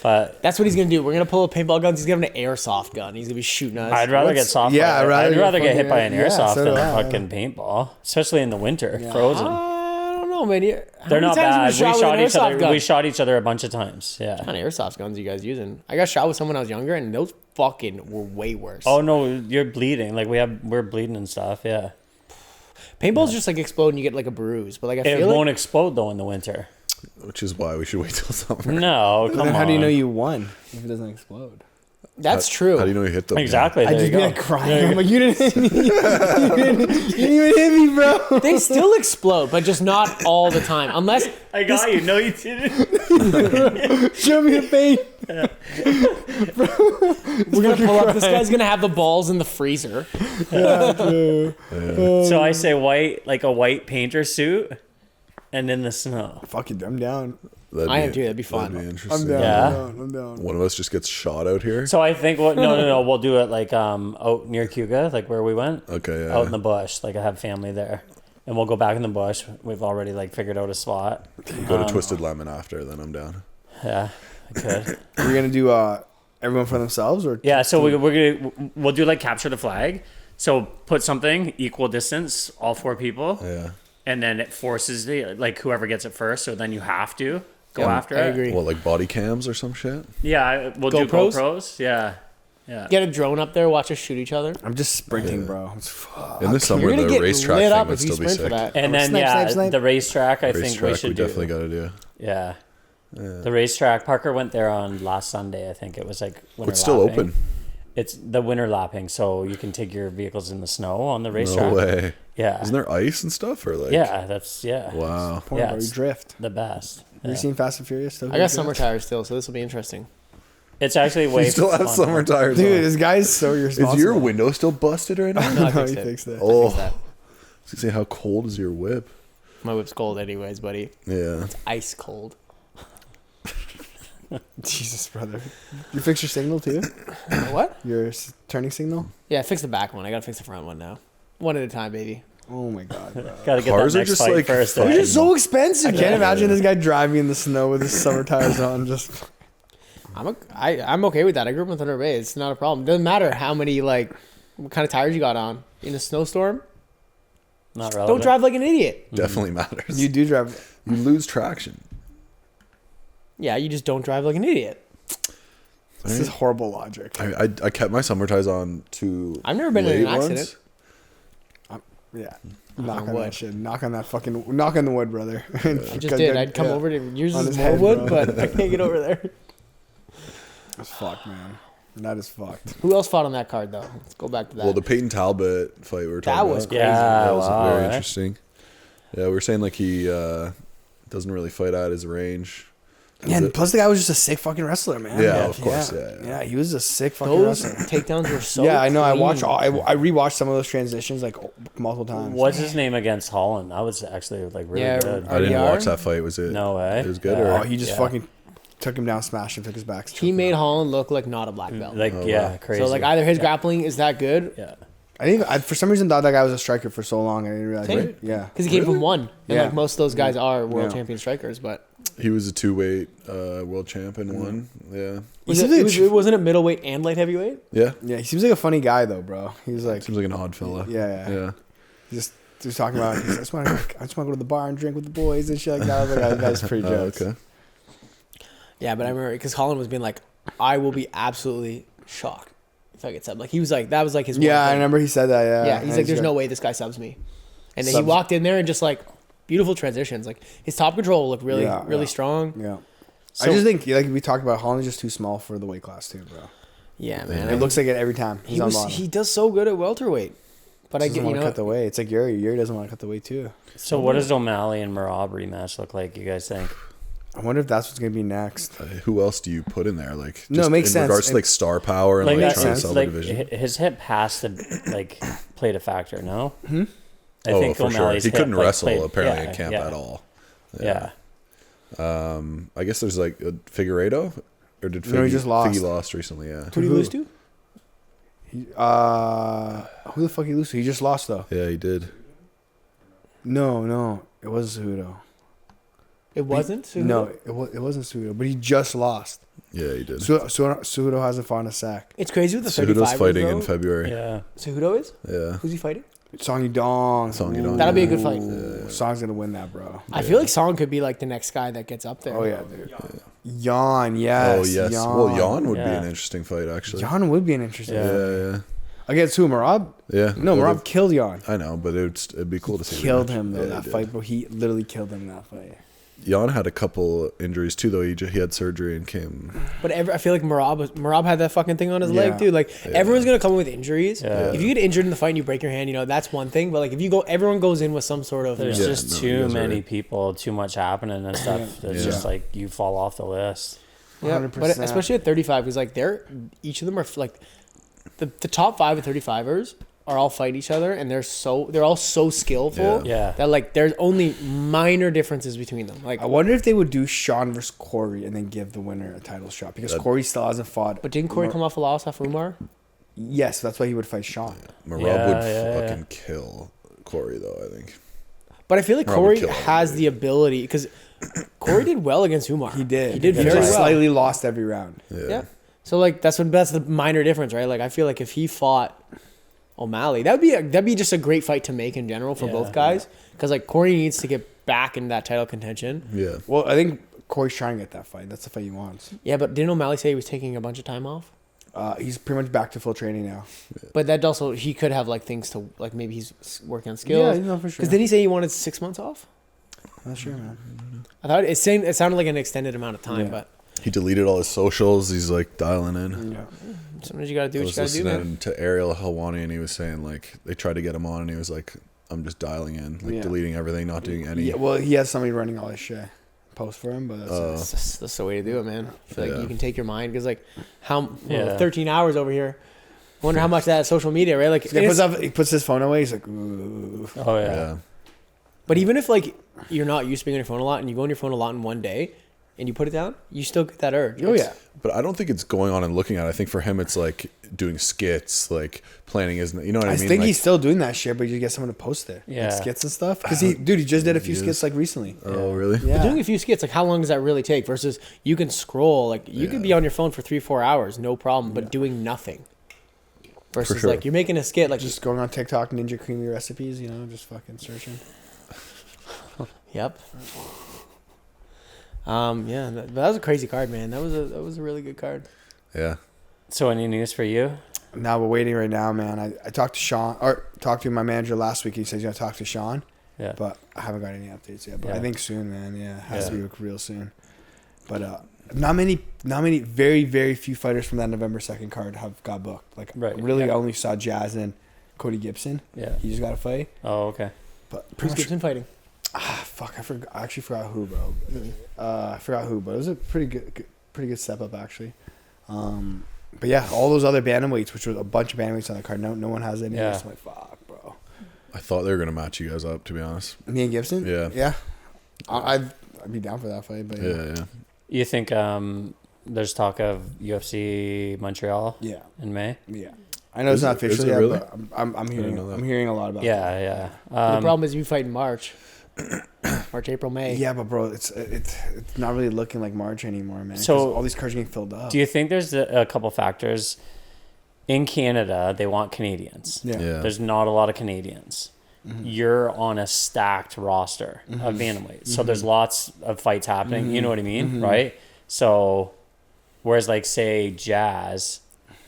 but That's what he's gonna do. We're gonna pull up paintball guns. He's gonna have an airsoft gun. He's gonna be shooting us. I'd rather get What's- soft. yeah, I'd rather get hit by an fucking- yeah, airsoft so than do a I. fucking paintball, especially in the winter, frozen. I don't know, man. They're not bad. We shot each other. Gun? We shot each other a bunch of times. Yeah. What kind of airsoft guns are you guys using? I got shot with someone when I was younger, and those fucking were way worse. Oh no, you're bleeding. Like we're bleeding and stuff. Yeah. Paintball's just like explode and you get like a bruise, but like I It feel won't like explode though in the winter. Which is why we should wait till summer. No, come Then on. how do you know you won if it doesn't explode? that's true. How do you know you hit them? Exactly. I There just you be go. like crying. I'm like, you didn't hit me. You didn't even hit me, bro. They still explode, but just not all the time, unless I got you. No, you didn't. Show me the face. we're gonna pull up. This guy's gonna have the balls in the freezer. So I say white, like a white painter suit, and in the snow. Fuck it, I'm down. I am too. That'd be fun. That'd be I'm interesting. down. Yeah. I'm down. One of us just gets shot out here. So I think no, we'll do it like out near Cuga, like where we went. Okay, yeah. Out in the bush, like I have family there, and we'll go back in the bush. We've already like figured out a spot. Go to Twisted Lemon after, then I'm down. Yeah, I could. We're gonna do everyone for themselves, or Yeah, so we'll do like capture the flag. So put something equal distance, all four people, Yeah. and then it forces the like whoever gets it first. So then you have to go after I it. agree. What, like body cams or some shit? Yeah, we'll do GoPros? GoPros. Yeah, yeah. Get a drone up there, watch us shoot each other. I'm just sprinting, bro. It's fuck. In the summer, You're gonna the get racetrack lit thing up would if you still be sprint for sick. that. And then Snipe, snipe. the racetrack. I think Racetrack, we we should definitely do. got to do. Yeah. The racetrack. Parker went there on last Sunday. I think it was like winter It's still lapping. open. It's the winter lapping, so you can take your vehicles in the snow on the racetrack. No way. Yeah. Isn't there ice and stuff, or like? Yeah, that's yeah. Wow. Point Yeah, where you it's- drift. The best. Have Yeah. you seen Fast and Furious? Still I got summer tires still, so this will be interesting. It's actually way. You still have fun. summer tires. Dude, on. this guy's so irresponsible. Is your window still busted right now? No, I No, he fixed it. fixed it. Oh, that. I was gonna say, how cold is your whip? My whip's cold anyways, buddy. Yeah. Ice cold. Jesus, brother. You fixed your signal too? What? Your turning signal? Yeah, fix the back one. I gotta fix the front one now. One at a time, baby. Oh my god, bro. Gotta get Cars that are next just fight like first. fucking- They're just so expensive. I can't Yeah. imagine this guy driving in the snow with his summer tires on. Just I'm okay with that. I grew up in Thunder Bay. It's not a problem. Doesn't matter how many what kind of tires you got on in a snowstorm. Not relevant. Don't drive like an idiot. Definitely matters. you do drive. You lose traction. Yeah, you just don't drive like an idiot. This is horrible logic. I kept my summer ties on to. I've never been in an accident. Yeah. on Knock on wood. that shit. Knock on the wood, brother. I just did. I'd come over to yours On is his more head, wood, bro. but I can't get over there. That's fucked, man. That is fucked. Who else fought on that card though? Let's go back to that. Well, the Peyton Talbot fight we were talking That about. was crazy. Yeah, That was wow, very eh? interesting. Yeah, we were saying like he doesn't really fight at his range. Yeah, and plus the guy was just a sick fucking wrestler, man. Yeah, of course, yeah. Yeah, he was a sick fucking Those wrestler. takedowns were so. Yeah, I know. I clean. watched. I rewatched some of those transitions like multiple times. What's his name against Holland? That was actually like really Yeah, good. I didn't RDR? watch that fight. Was it? No way. It was good. Yeah. Oh, Or he just Yeah. fucking took him down, smashed him, took his back. He made Holland look like not a black belt. Like Oh, yeah, wow. crazy. So like either his grappling is that good yeah. I think I for some reason thought that guy was a striker for so long. I didn't realize. Same. It. Yeah. because he came from one, and Yeah. like most of those guys are world Yeah. champion strikers. But he was a 2-weight world champion. One. Yeah. was seems it, like a was, tr- wasn't it middleweight and light heavyweight? Yeah. Yeah, he seems like a funny guy though, bro. He was like, Seems like an odd fella. yeah. Yeah. Just he was talking about, I just want to go to the bar and drink with the boys and shit like that. I was like, that guy's pretty jokes. Okay. Yeah, but I remember because Holland was being like, I will be absolutely shocked if I get subbed. Like he was like, that was like his. Yeah, I remember he said that. Yeah. Yeah, he's like, there's no way this guy subs me. And then he walked in there and just like beautiful transitions. Like his top control looked really strong. Yeah. So, I just think, like we talked about, Holland's just too small for the weight class too, bro. Yeah, man. It looks like it every time. He does so good at welterweight. But I get, want to cut the weight. It's like Yuri doesn't want to cut the weight too. So what does O'Malley and Merab rematch look like? You guys think? I wonder if that's what's gonna be next. Who else do you put in there? Like, just no, it makes in sense. regards to like star power and Like, like that trying to sense, sell like the division. his hip has to like played a factor. No. I Oh, think for sure. O'Malley's He couldn't hip, like, wrestle played- apparently yeah, in camp yeah. at all. Yeah. I guess there's like a Figueiredo, or did No, he just lost. Figgy lost recently? Yeah. Who did he lose to? Who the fuck he lose to? He just lost though. Yeah, he did. No, it wasn't Cejudo. It wasn't? Cejudo? No, it wasn't Cejudo, but he just lost. Yeah, he did. Cejudo hasn't fought in a sack. It's crazy with the Cejudo's 35ers, fighting though. in February. Yeah. Cejudo is? Yeah. Who's he fighting? Song Yudong. Song Yudong. That'll be a good fight. Song's gonna win that, bro. I feel like Song could be like the next guy that gets up there. Oh yeah, dude. Jan, yes. Oh yes. Jan. Well, Jan would be Yeah. an interesting fight actually. Jan would be an interesting. Yeah. fight. Yeah. Against who? Marab? Yeah. No, Well, Marab killed Jan. I know, but it'd be cool to see. Killed the rematch. him though. Yeah, That he fight, did. bro. He literally killed him in that fight. Jan had a couple injuries too, though. He had surgery and came. But I feel like Marab had that fucking thing on his Yeah. leg, dude. Like everyone's gonna come in with injuries. Yeah. If you get injured in the fight and you break your hand, that's one thing. But like if you go, everyone goes in with some sort of. There's Yeah, just no, you too guys are many right. people, too much happening and stuff. It's Yeah. just like you fall off the list. Yeah, but 100%. especially at 35, because like each of them are like the top 5 of 35ers are all fight each other, and they're all so skillful Yeah. that like there's only minor differences between them. Like, I wonder if they would do Sean versus Corey and then give the winner a title shot because Corey still hasn't fought. but didn't Corey come off a loss off Umar? Yes, that's why he would fight Sean. Marab Yeah, would yeah, fucking kill Corey, though. I think. But I feel like Marab Corey would kill has everybody. the ability because Corey did well against Umar. He did. He did He very just well. slightly lost every round. Yeah. So like that's the minor difference, right? Like I feel like if he fought O'Malley, that'd be just a great fight to make in general for Yeah. both guys, because like Corey needs to get back into that title contention. Yeah. Well, I think Corey's trying to get that fight. That's the fight he wants. Yeah, but didn't O'Malley say he was taking a bunch of time off? He's pretty much back to full training now. But that also he could have like things to like maybe he's working on skills. Yeah, no, for sure. Because didn't he say he wanted 6 months off? Not sure, man. I thought it sounded like an extended amount of time, Yeah. but He deleted all his socials. He's like dialing in. Yeah. sometimes you gotta do I what you was gotta do, man. listening to Ariel Helwani, and he was saying like they tried to get him on, and he was like, "I'm just dialing in, like Yeah. deleting everything, not doing any." Yeah, well, he has somebody running all his shit. Post for him, but That's the way to do it, man. I feel like Yeah. you can take your mind because like 13 Yeah. hours over here. Wonder how much that social media, right? Like, he puts his phone away. He's like, ooh. Oh yeah. yeah. but even if like you're not used to being on your phone a lot and you go on your phone a lot in one day and you put it down, you still get that urge. Oh yeah. But I don't think it's going on and looking at it. I think for him, it's like doing skits, like planning his. You know what I I mean? think Like, he's still doing that shit, but you get someone to post it. Yeah. Like skits and stuff. Because he just did a few He skits is. like recently. Oh really? Yeah. But doing a few skits, like how long does that really take? Versus you can scroll, like you could be on your phone for 3-4 hours, no problem, but doing nothing. Versus sure. like you're making a skit, like Just going on TikTok, Ninja Creamy recipes, just fucking searching. Yep. Yeah, that was a crazy card, man. That was a really good card. Yeah. So any news for you? Now we're waiting right now, man. I talked to Sean, or talked to my manager last week. He says he's gonna talk to Sean, Yeah. but I haven't got any updates yet. But I Yeah. think soon, man. Yeah, it has to Yeah. be real soon. But not many, very, very few fighters from that November 2nd card have got booked. Like, Right. really, Yeah. I only saw Jazz and Cody Gibson. Yeah. He just got a fight. Oh okay. But Who's Gibson fighting? fuck, I actually forgot who, bro. I forgot who, but it was a pretty good step up actually. But yeah, all those other bantamweights, which was a bunch of bantamweights on the card, no one has any. Yeah. Yeah. I'm like, fuck, bro. I thought they were gonna match you guys up, to be honest. Me and Gibson. Yeah. Yeah. I'd be down for that fight, but Yeah. You think there's talk of UFC Montreal yeah. in May? Yeah. I know it's Is not it- is official it yet, really? but I'm hearing know that. I'm hearing a lot about Yeah, yeah. But the problem is you fight in March. March, April, May. Yeah, but bro, it's not really looking like March anymore, man. So- 'cause all these cards are getting filled up. Do you think there's a couple factors? In Canada, they want Canadians. Yeah. Yeah. There's not a lot of Canadians. you're on a stacked roster of bantamweights. So there's lots of fights happening. You know what I mean? Right? So whereas like say Jazz,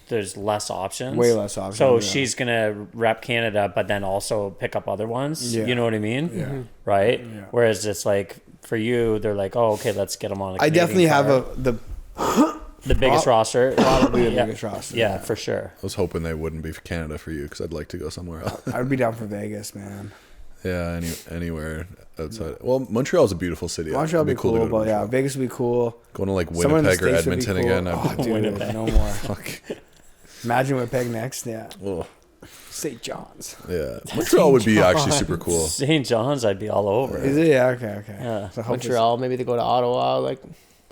there's less options. Way less options. So she's going to rep Canada, but then also pick up other ones. Yeah. You know what I mean? Yeah. Right? Yeah. Whereas it's like for you, they're like, oh, okay, let's get them on a I Canadian definitely have card. The biggest roster. probably the Yeah. biggest roster. Yeah, for sure. I was hoping they wouldn't be for Canada for you because I'd like to go somewhere else. I'd be down for Vegas, man. Yeah, anywhere outside. Well, Montreal's a beautiful city. Montreal would be cool, to go to but yeah, Montreal. Vegas would be cool. Going to like Somewhere in the Winnipeg or States would be Edmonton cool. again. Oh, dude, Winnipeg. no more. Fuck. Imagine Winnipeg next. Yeah, Ugh. St. John's. Yeah, Montreal would be actually super cool. St. John's, I'd be all over. Is it? Yeah. Okay. Yeah. So hopefully- Montreal, maybe they go to Ottawa. Like,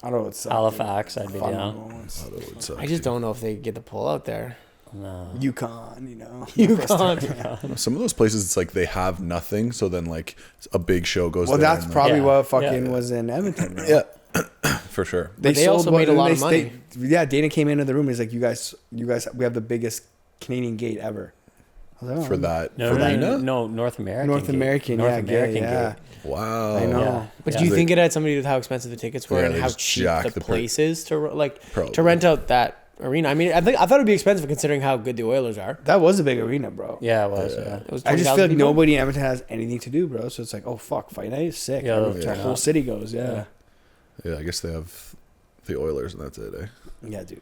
I don't know. It's Halifax, I'd be fun down. moments. Oh, that would suck, I just dude. don't know if they get the pull out there. No. Yukon, you know. Yukon. Some of those places, it's like they have nothing, so then like a big show goes. Well, there that's and, like, probably Yeah. what fucking Yeah. was in Edmonton. Right? yeah, for sure. They also made a lot of money. Yeah, Dana came into the room. He's like, "You guys, we have the biggest Canadian gate ever." I was like, For "Oh, that, No, for no, that, no, no, North American. North gate. American, North yeah, American gate, yeah. gate. wow, I know. Yeah. But Yeah. do you think it had something to do with how expensive the tickets were Yeah, and they how just cheap jacked the the place is to Probably. to rent out that arena? I mean, I thought it'd be expensive considering how good the Oilers are. That was a big arena, bro. Yeah, it was. Yeah. Yeah. It was I just 20,000 feel like people. nobody in Edmonton has anything to do, bro. So it's like, oh fuck, fight night is sick. Yeah, Everyone- they'll the turn whole up. city goes. Yeah. Yeah, I guess they have the Oilers, and that's it. Eh? Yeah, dude.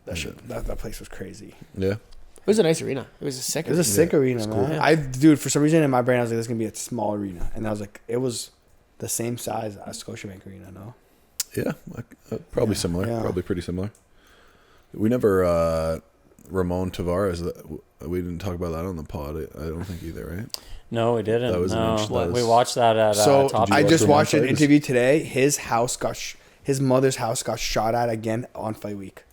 That shit. That place was crazy. Yeah, It was a nice arena. It was a sick. It was a sick arena, cool. man. Dude, for some reason in my brain, I was like, this is gonna be a small arena, and I was like, it was the same size as Scotiabank Arena. No. yeah, probably similar. Yeah. Probably pretty similar. We never Ramon Tavares. We didn't talk about that on the pod. I don't think either, right? No, we didn't. That was an no. inch- that was- We watched that at So Top Did you I watch just the watched an fight? interview today. His house his mother's house got shot at again on fight week.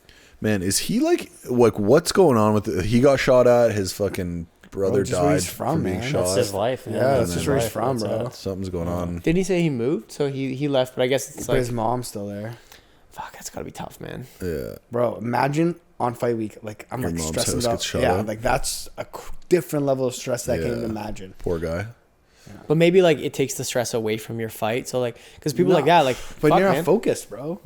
Man, is he like what's going on with it? He got shot at. His fucking brother just where died he's from, being man. shot. That's his life. Yeah, man. that's just where he's from, That's bro. it. Something's going on. Didn't he say he moved? So he left, but I guess it's But like, his mom's still there. fuck, that's gotta be tough, man. Yeah, Bro, imagine on fight week, like I'm Your like mom's stressing house out. gets shot Yeah, at. like that's a different level of stress that I can't Yeah. even imagine. poor guy. But maybe like it takes the stress away from your fight. So like, because people No. like that, like, But fuck, you're man. not focused, bro.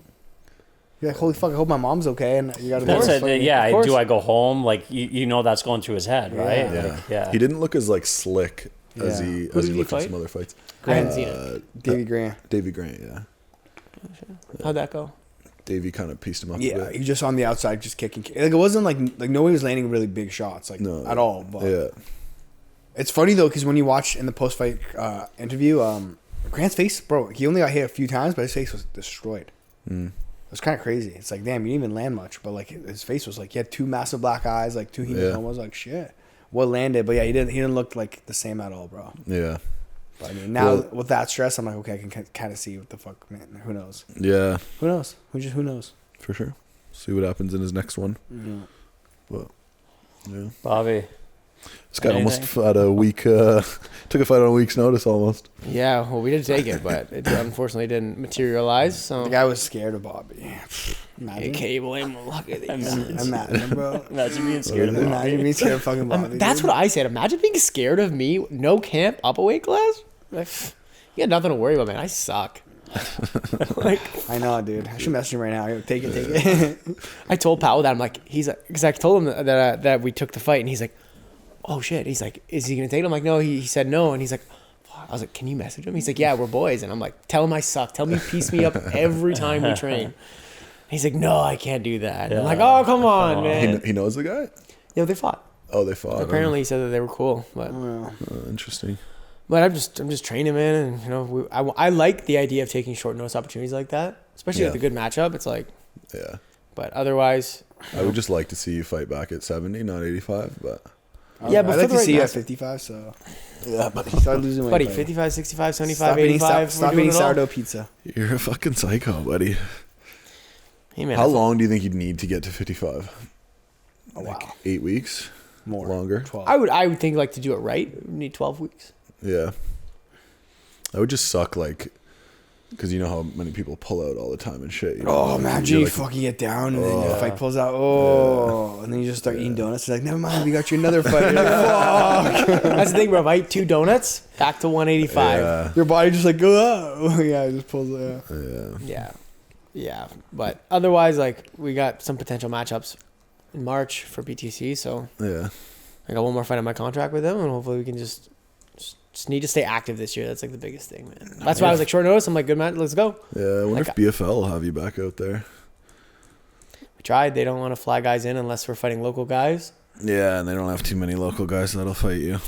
You're like, holy fuck, I hope my mom's okay, and you gotta. That's work. it. Yeah. Of course. Do I go home? Like you know that's going through his head, right? Yeah. Yeah. Like, yeah. He didn't look as like slick as Yeah. he Who as did he he looked in fight? some other fights. I hadn't seen it. Davey Grant. Davey Grant, yeah. How'd that go? Davey kind of pieced him up a Yeah, bit. he just on the outside, just kicking. Like it wasn't like nobody was landing really big shots, like No. at all. But Yeah. it's funny though, because when you watch in the post fight interview, Grant's face, bro, he only got hit a few times, but his face was destroyed. Mm. It was kind of crazy. It's like, damn, you didn't even land much, but like his face was like he had two massive black eyes, like two hematomas, like shit. What landed? But yeah, he didn't look like the same at all, bro. Yeah. But I mean, now Well- with that stress, I'm like, okay, I can kind of see what the fuck, man. Who knows? Yeah, Who knows? Who knows? for sure. See what happens in his next one. But yeah. Bobby. This guy almost Anything? had a week took a fight on a week's notice almost. Yeah, well, we did take it, but it unfortunately didn't materialize. So The guy was scared of Bobby. Imagine. okay, blame luck at these. Imagine, bro. Imagine being scared of Imagine Bobby. being scared of fucking Bobby. That's dude. what I said. Imagine being scared of me. No camp, up a weight class. Like, you got nothing to worry about, man. I suck. Like, I know, dude. I should message him right now. Take it. I told Powell that I'm like, he's like, because I told him that we took the fight, and he's like, oh shit. He's like, is he gonna take it? I'm like, no. He said no, and he's like, fuck. I was like, can you message him? He's like, yeah, we're boys, and I'm like, tell him I suck. Tell me piece me up every time we train. He's like, no, I can't do that. And I'm like, oh, come on, man. He knows the guy? Yeah, they fought. Oh, they fought. Apparently, he said that they were cool, but. Interesting. But I'm just training, man, and you know, I like the idea of taking short notice opportunities like that, especially with a good matchup. It's like, Yeah. but otherwise, I would just like to see you fight back at 70, not 85, but yeah, but I'd for like the to right see you at matchup. 55. So yeah, but start losing weight. buddy, buddy. 55, 65, 75, Stop eating, 85. stop we're doing eating it all. sourdough pizza. you're a fucking psycho, buddy. Hey man, How long do you think you'd need to get to 55? Oh wow, 8 weeks? more Longer? 12. I would think like to do it right, we need 12 weeks. Yeah. That would just suck, like because you know how many people pull out all the time and shit. You know? Oh, imagine you like, fucking get down and then the fight pulls out. Oh, and then you just start eating donuts. It's like, never mind, we got you another fight. You're like, fuck. That's the thing, bro. If I eat 2 donuts, back to 185. Your body just like, oh, yeah, it just pulls it. Yeah. But otherwise, like, we got some potential matchups in March for BTC. So yeah. I got one more fight on my contract with them, and hopefully we can just need to stay active this year. That's like the biggest thing, man. That's why I was like, short notice. I'm like, good man, let's go. Yeah, I wonder if BFL will have you back out there. We tried. They don't want to fly guys in unless we're fighting local guys. Yeah, and they don't have too many local guys that'll fight you.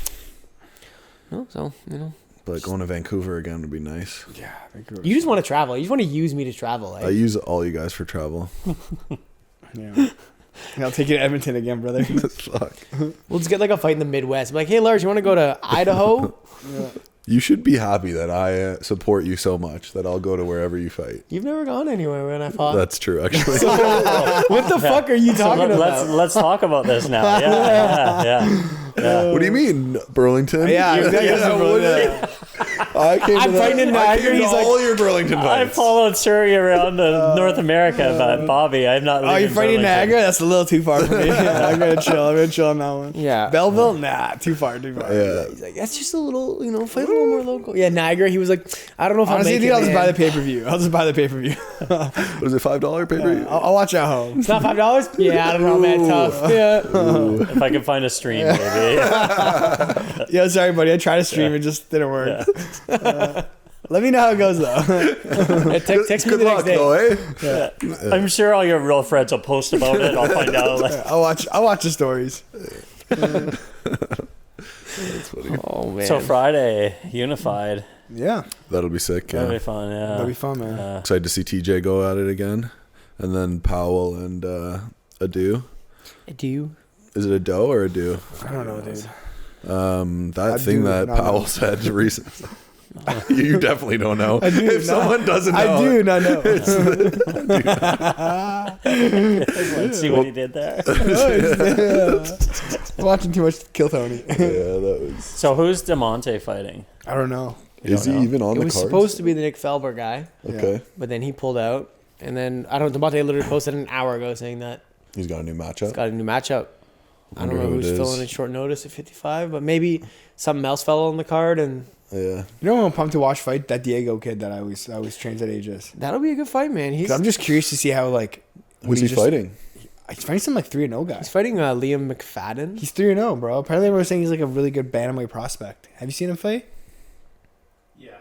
No, so, you know. But going to Vancouver again would be nice. Yeah, Vancouver. You just want to travel. You just want to use me to travel. Like. I use all you guys for travel. Yeah. I'll take you to Edmonton again, brother. Fuck. We'll just get like a fight in the Midwest. Be like, hey, Lars, you want to go to Idaho? Yeah. You should be happy that I support you so much that I'll go to wherever you fight. You've never gone anywhere when I fought. That's true, actually. What the fuck are you talking about? Let's talk about this now. Yeah. What do you mean, Burlington? Yeah, I came I'm fighting in Niagara. He's He's like, all your Burlington I fights. followed Serhiy around North America, but Bobby, I'm not. Oh, you're fighting Burlington. Niagara? That's a little too far for me. I'm gonna chill on that one. Yeah. Belleville? Nah, too far. Yeah. He's like, that's just a little, fight a little more local. Yeah, Niagara. He was like, I don't know if Honestly, I think I'll I'll just buy the pay-per-view. Was it $5 pay-per-view? I'll watch at home. It's not $5? Yeah, I don't know, man. Tough. Yeah. If I can find a stream, maybe. Yeah, sorry, buddy. I tried to stream. It just didn't work. Let me know how it goes, though. Text me Good the luck, next day. though, eh? I'm sure all your real friends will post about it. I'll find out. Like, I'll watch the stories. That's funny. Oh, man. so Friday, Unified. Yeah, That'll be sick. That'll Yeah. be fun. Yeah. that'll be fun, man. Excited to see TJ go at it again. And then Powell and Adu. Do you? Is it a doe or a do? I don't know, dude. That thing that Powell said recently. You definitely don't know. I do If someone doesn't know. I do not know. Let's see what he did there. Watching too much Kill Tony. Yeah, that was. So who's DeMonte fighting? I don't know. Is he even on It the was cards? supposed to be the Nick Felber guy, Okay. but then he pulled out. And then, I don't know, DeMonte literally posted an hour ago saying that He's got a new matchup. he's got a new matchup. I don't Wonder know who it who's is. filling in short notice at 55, but maybe something else fell on the card, and Yeah. You know who I'm pumped to watch fight? That Diego kid that I always trains at Aegis. that'll be a good fight, man. I'm just curious to see how, like... Who's he fighting? He's fighting some, like, 3-0 guy. He's fighting Liam McFadden. He's 3-0, bro. Apparently everyone was saying he's, like, a really good bantamweight prospect. Have you seen him fight? Yeah.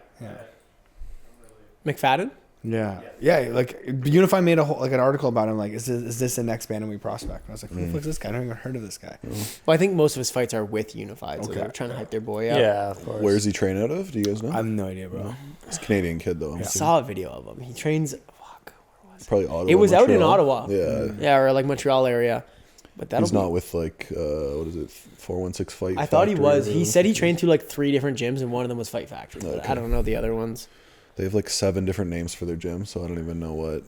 McFadden? Yeah. Yeah, like, Unify made an article about him, like, is this the next bantamweight prospect? And I was like, who the fuck is this guy? I don't even heard of this guy. Well, I think most of his fights are with Unified, so Okay. they're trying to hype their boy up. Yeah, of course. Where's he train out of? Do you guys know? I have no idea, bro. He's a Canadian kid, though. I'm I assuming. saw a video of him. He trains... Probably Ottawa. It was out in Montreal. Ottawa. Yeah. Yeah, or like Montreal area. But that'll He's not with, like, what is it? 416 Fight I thought he Factory was. or He said he trained through like 3 different gyms, and one of them was Fight Factory. But Okay. I don't know the other ones. They have, like, 7 different names for their gym, so I don't even know what.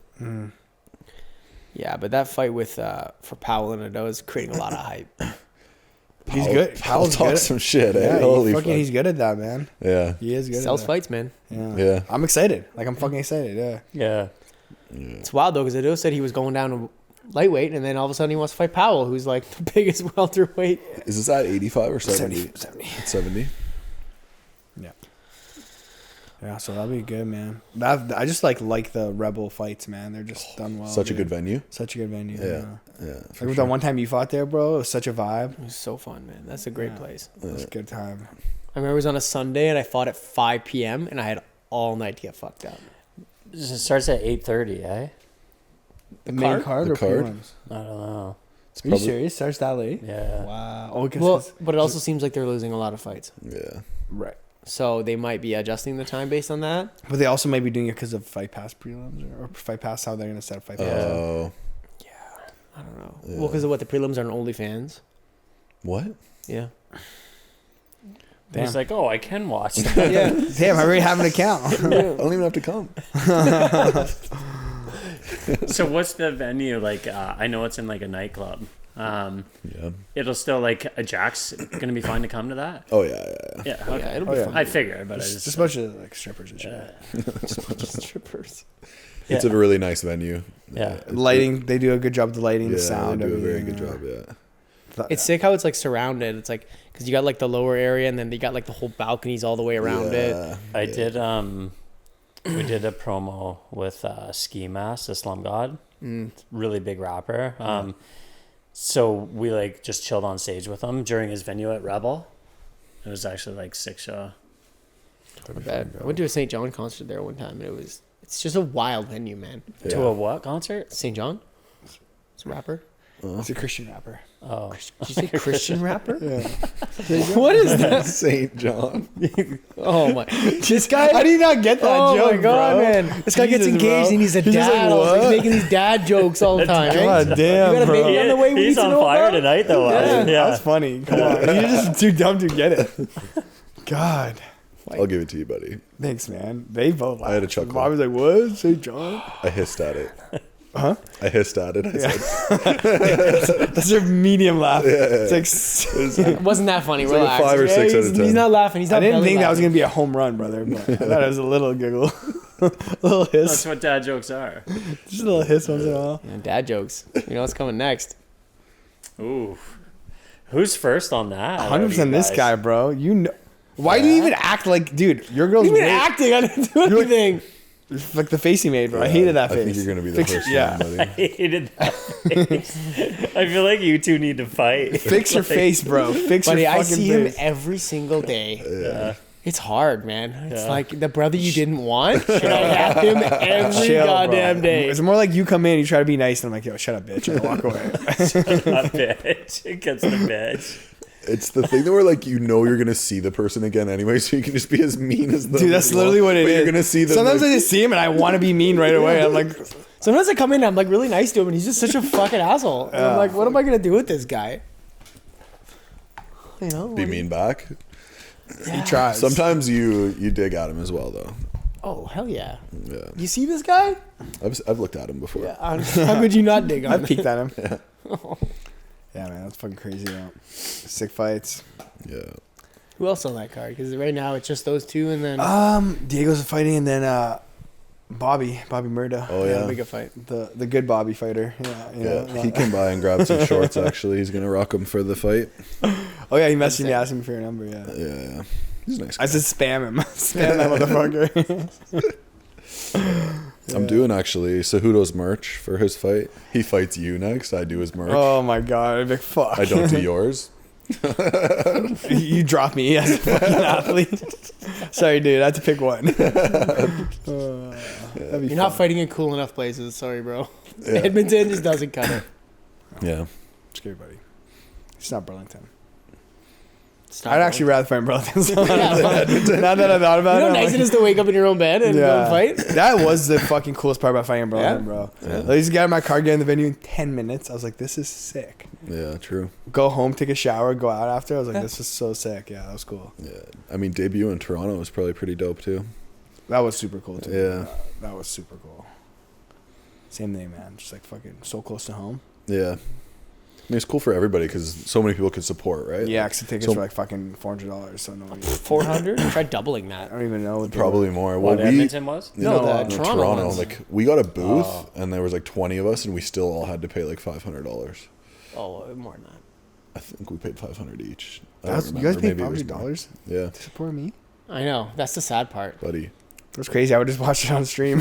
Yeah, but that fight with for Powell and Ado is creating a lot of hype. He's good. Powell Powell's talks good. some shit, eh? Yeah, Holy fucking, fuck. he's good at that, man. Yeah. He is good Sells at that. fights, man. Yeah. I'm excited. Like, I'm fucking excited, yeah. Yeah. It's wild though, because Ado said he was going down to lightweight, and then all of a sudden he wants to fight Powell, who's like the biggest welterweight. Is this at 85 or 70? 70. It's 70. Yeah. Yeah, so that'll be good, man. I just like the Rebel fights, man. They're just done well. Such a dude. good venue. Such a good venue. Yeah. Yeah. Like for with sure. that one time you fought there, bro, it was such a vibe. It was so fun, man. That's a great place. It was a good time. I remember it was on a Sunday, and I fought at 5 p.m., and I had all night to get fucked up. It starts at 8:30, eh? The main card The or card? prelims? I don't know. It's Are you serious? Starts that late? Yeah. Wow. Oh, Well, but it also seems like they're losing a lot of fights. Yeah. right. So they might be adjusting the time based on that. But they also might be doing it because of Fight Pass prelims or Fight Pass, how they're going to set up Fight Pass. Oh. I don't know. Yeah. Well, because of what the prelims are on OnlyFans. What? Yeah. Damn. He's like, oh, I can watch that. Yeah. Damn, I already have an account. I don't even have to come. So what's the venue like? I know it's in like a nightclub. It'll still like a Jack's gonna be fine to come to that. Oh yeah. Yeah, Oh, okay. yeah, it'll be fun. I figured, but Just a bunch of like strippers and shit. Just a bunch of strippers. It's a really nice venue. Yeah. Lighting, they do a good job with the lighting, the sound. They do a very everything, good job. Yeah. It's sick how it's like surrounded. It's like because you got like the lower area and then they got like the whole balconies all the way around it. I did. We did a promo with Ski Mask, the Slum God, really big rapper. So we like just chilled on stage with him during his venue at Rebel. It was actually like sick show. I bet. I went to a St. John concert there one time and it's just a wild venue, man. Yeah. To a what concert? St. John? It's a rapper. It's a Christian rapper. Oh, Did you say Christian rapper? Yeah. What is that? St. John. Oh my! This guy. How do you not get that Oh joke, my god, bro? man! This guy gets Jesus, engaged bro. and he's a He's just dad. like, Like, what? making these dad jokes all the time. God damn, You got a bro. baby on the way. We need he's to on know fire about? tonight, though. Yeah. That's funny. Come on. You're just too dumb to get it. God. I'll give it to you, buddy. Thanks, man. They both laughed. I had a chuckle. Bob was like, what? St. John? I hissed at it. Huh? I hissed at it. I said, That's a medium laugh. It's like, It wasn't that funny. like a Relax. 5 or 6 out of He's 10. not laughing. He's not. I didn't belly think that was laughing. going to be a home run, brother. But I thought it was a little giggle. A little That's hiss. what dad jokes are. Just a little hiss once in a while. Yeah, dad jokes. You know what's coming next? Ooh, who's first on that? 100% this guy, bro. You know. Why do you even act like, dude, your girl's You've been way- acting. I didn't do anything. like the face he made, bro. I hated that I face. think you're going to be the Fix- first yeah. one, I buddy. hated that face. I feel like you two need to fight. Fix your face, bro. Fix Buddy, your I fucking see him face. every single day. Yeah. It's hard, man. It's Yeah. like the brother you didn't want. Should I have him every Chill, goddamn bro. day? It's more like you come in, you try to be nice, and I'm like, yo, shut up, bitch, and I walk away. A bitch. It gets the bitch. It's the thing that where like you know you're gonna see the person again anyway, so you can just be as mean as them. Dude, that's literally what it but is. You're gonna see them. Sometimes like, I just see him and I want to be mean right away. I'm like, Sometimes I come in and I'm like really nice to him and he's just such a fucking asshole. And I'm like, what am I gonna do with this guy? You know? be mean back. he tries. Sometimes you dig at him as well, though. Oh hell yeah! Yeah, You see this guy? I've looked at him before. How could you not dig on I've him? peeked at him. Yeah, man, that's fucking crazy, though. Sick fights. Yeah. Who else on that card? Because right now it's just those two, and then Diego's fighting, and then Bobby Murda. Oh yeah. make a fight. The good Bobby fighter. Yeah, you know, Yeah, he came by and grabbed some shorts. Actually, he's gonna rock them for the fight. Oh yeah, he messaged me asking me for your number. Yeah, Yeah, he's a nice. Guy. I said spam him, spam that motherfucker. I'm doing actually Cejudo's merch for his fight. He fights you next. I do his merch. Oh my god, I'm like fuck. I don't do yours. You drop me as a fucking athlete. Sorry, dude. I had to pick one. You're not fighting in cool enough places. Sorry, bro. Yeah. Edmonton just doesn't cut it. Yeah. Scary, buddy. It's not Burlington. Stop, I'd bro. actually rather fight in Burlington. So Yeah, now that I thought about You know it, how nice it is to wake up in your own bed and go and fight? That was the fucking coolest part about fighting in Burlington, Yeah? bro. Yeah. I used to get out of my car, get in the venue in 10 minutes. I was like, this is sick. Yeah. True. Go home, take a shower, go out after. I was like, this is so sick. Yeah, that was cool. Yeah. I mean, debut in Toronto was probably pretty dope too. That was super cool, too. Yeah. That was super cool. Same thing, man. Just like fucking so close to home. Yeah. I mean, it's cool for everybody because so many people could support, right? Yeah, because the tickets So- were like fucking $400. So nobody. 400? Try doubling that. I don't even know. What they Probably were. more. What Well, we Edmonton was? No, the Toronto ones. Like we got a booth and there was like 20 of us and we still all had to pay like $500. Oh, more than that. I think we paid $500 each. I That's, don't you guys remember. paid Maybe it was more. $500 Yeah, to support me? I know. That's the sad part. buddy. That's crazy. I would just watch it on stream.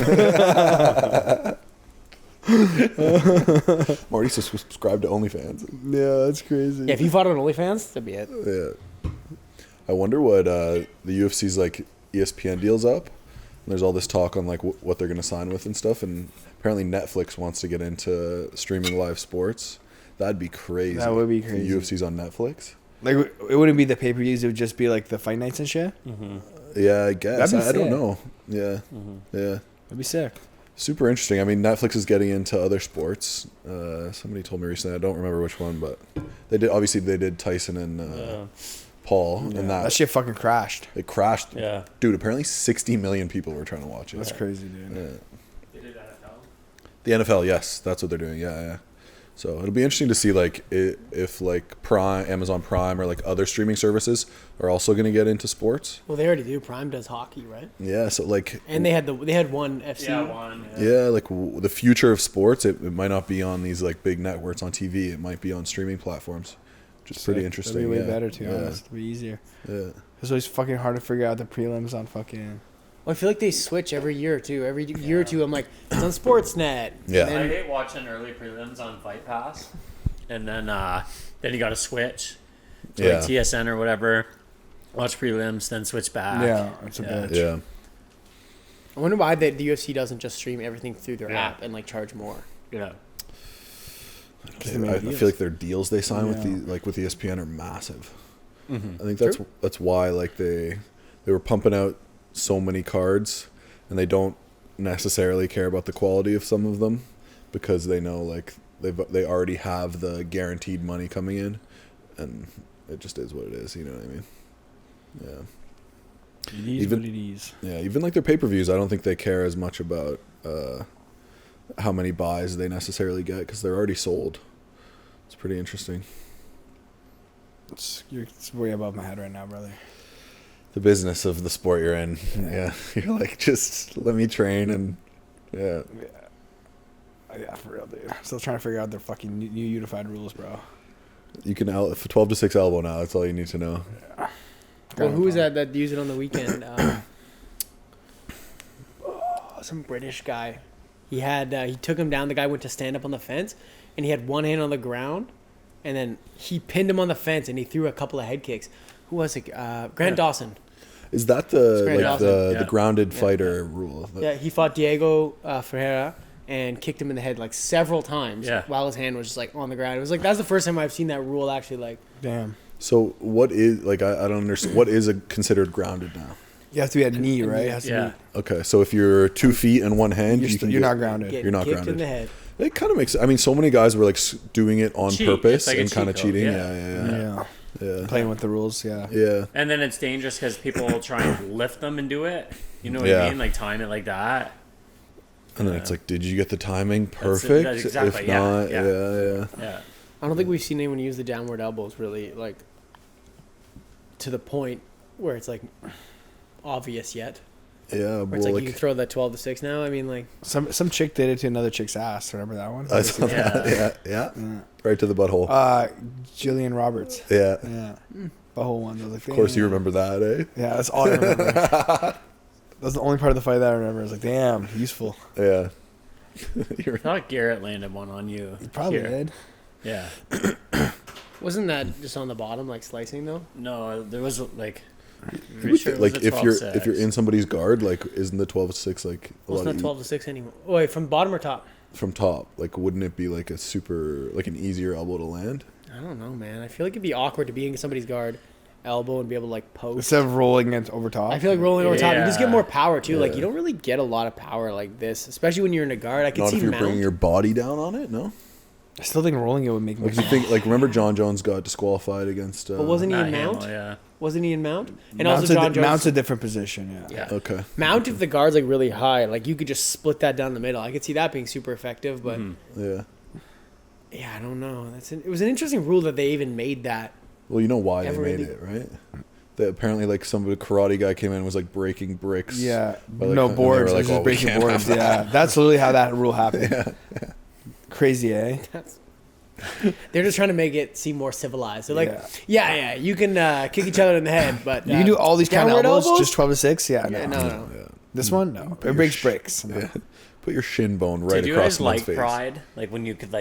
Marty subscribed to OnlyFans. Yeah, that's crazy. Yeah, if you fought on OnlyFans, that'd be it. Yeah. I wonder what the UFC's like ESPN deals up. And there's all this talk on like what they're going to sign with and stuff. And apparently Netflix wants to get into streaming live sports. That'd be crazy. That would be crazy. The UFC's on Netflix. Like, it wouldn't be the pay-per-views. It would just be like the fight nights and shit. Yeah, I guess. That'd be I don't sick. know. Yeah. Yeah. That'd be sick. Super interesting. I mean, Netflix is getting into other sports. Somebody told me recently. I don't remember which one, but they did. Obviously, they did Tyson and Paul, Yeah, and that shit fucking crashed. it crashed. Yeah. Dude, apparently 60 million people were trying to watch it. That's crazy, dude. Yeah. The NFL, yes, that's what they're doing. Yeah, So it'll be interesting to see like if like Prime, Amazon Prime, or like other streaming services are also going to get into sports. Well, they already do. Prime does hockey, right? Yeah. So like, And they had one FC. Yeah, one. yeah, like the future of sports, it might not be on these like big networks on TV. It might be on streaming platforms, which is pretty interesting. That'd be way yeah. better too. Yeah. It'd be easier. Yeah. It's always fucking hard to figure out the prelims on fucking. Well, I feel like they switch every year or two. Every year or two, I'm like, it's on Sportsnet. Yeah. And I then- hate watching early prelims on Fight Pass, and then you got to switch to Yeah. like TSN or whatever. Watch prelims, then switch back. Yeah, it's a bitch. Yeah. I wonder why the UFC doesn't just stream everything through their Yeah. app and like charge more. Yeah. I feel like their deals they sign with with ESPN are massive. Mm-hmm. I think that's why like they were pumping out so many cards, and they don't necessarily care about the quality of some of them because they know like they already have the guaranteed money coming in, and it just is what it is. You know what I mean? Yeah. It is what it is. Yeah, even like their pay-per-views, I don't think they care as much about how many buys they necessarily get because they're already sold. It's pretty interesting. It's way above my head right now, brother. The business of the sport you're in. Yeah, you're like, just let me train and yeah. Yeah, for real, dude. Still trying to figure out their fucking new unified rules, bro. You can 12 to 6 elbow now. That's all you need to know. Yeah. Well, who was that used it on the weekend? Some British guy. He took him down. The guy went to stand up on the fence, and he had one hand on the ground, and then he pinned him on the fence, and he threw a couple of head kicks. Who was it? Grant Dawson. Is that the Grant Dawson. the grounded fighter rule? Yeah, he fought Diego Ferreira and kicked him in the head like several times while his hand was just like on the ground. It was like that's the first time I've seen that rule actually like. Damn. So what is like I don't understand what is considered grounded now? You have to be at knee, right? It has to be. Okay, so if you're 2 feet and one hand, You're not grounded. Get You're not kicked grounded. in the head. It kind of makes. I mean, so many guys were like doing it on Cheat. purpose It's like a and kind of cheat code. cheating. Yeah. Yeah. Playing with the rules, yeah. Yeah. And then it's dangerous because people will try and lift them and do it. You know what Yeah. I mean? Like time it like that. And then it's like, did you get the timing perfect? that's exactly, If yeah, not, yeah. yeah. Yeah. I don't think we've seen anyone use the downward elbows really like to the point where it's like obvious yet. Yeah, Where it's like you can throw that 12 to 6 now. I mean, like Some chick did it to another chick's ass. Remember that one? I saw that. Yeah. Right to the butthole. Jillian Roberts. Yeah. Yeah. The whole one. I was like, Of course, you damn. remember that, eh? Yeah, that's all I remember. That's the only part of the fight that I remember. I was like, damn, useful. Yeah. I thought Garrett landed one on you. You probably here. did. Yeah. wasn't that just on the bottom like slicing though? No, there was like. Like if you're in somebody's guard, like isn't the 12-6 like a Well, it's lot not 12 to 6 anymore. Oh, wait, from bottom or top? from top? Like wouldn't it be like a super like an easier elbow to land? I don't know, man. I feel like it'd be awkward to be in somebody's guard, elbow, and be able to like post. Instead of rolling it over top. I feel like rolling over top, you just get Yeah. more power too. Like Yeah. you don't really get a lot of power like this, especially when you're in a guard. I can Not see if you're Mount. bringing your body down on it. No. I still think rolling it would make more Like you sense. think like remember John Jones got disqualified against. But wasn't he Matt in Mount? Hamill, yeah. Wasn't he in Mount? And Mount's also John Jones. Mount's a different position, yeah. Yeah. Okay. Mount, if the guard's like really high, like you could just split that down the middle. I could see that being super effective, but Yeah. yeah, I don't know. It was an interesting rule that they even made that. Well, you know why they Ever made really- it, right? That apparently like some karate guy came in and was like breaking bricks. Yeah. But, like, No and they were boards. like, Like, "Oh, just we breaking can't boards. have Yeah. That's literally how that rule happened. Crazy, eh? They're just trying to make it seem more civilized. They're like, Yeah. yeah, you can kick each other in the head, but You can do all these kind of downward elbows, just 12 to 6? Yeah, no. Yeah, no. Yeah. This one? No. It breaks bricks. No. Yeah. Put your shin bone right Did you across guys someone's like face. Pride? Like when you could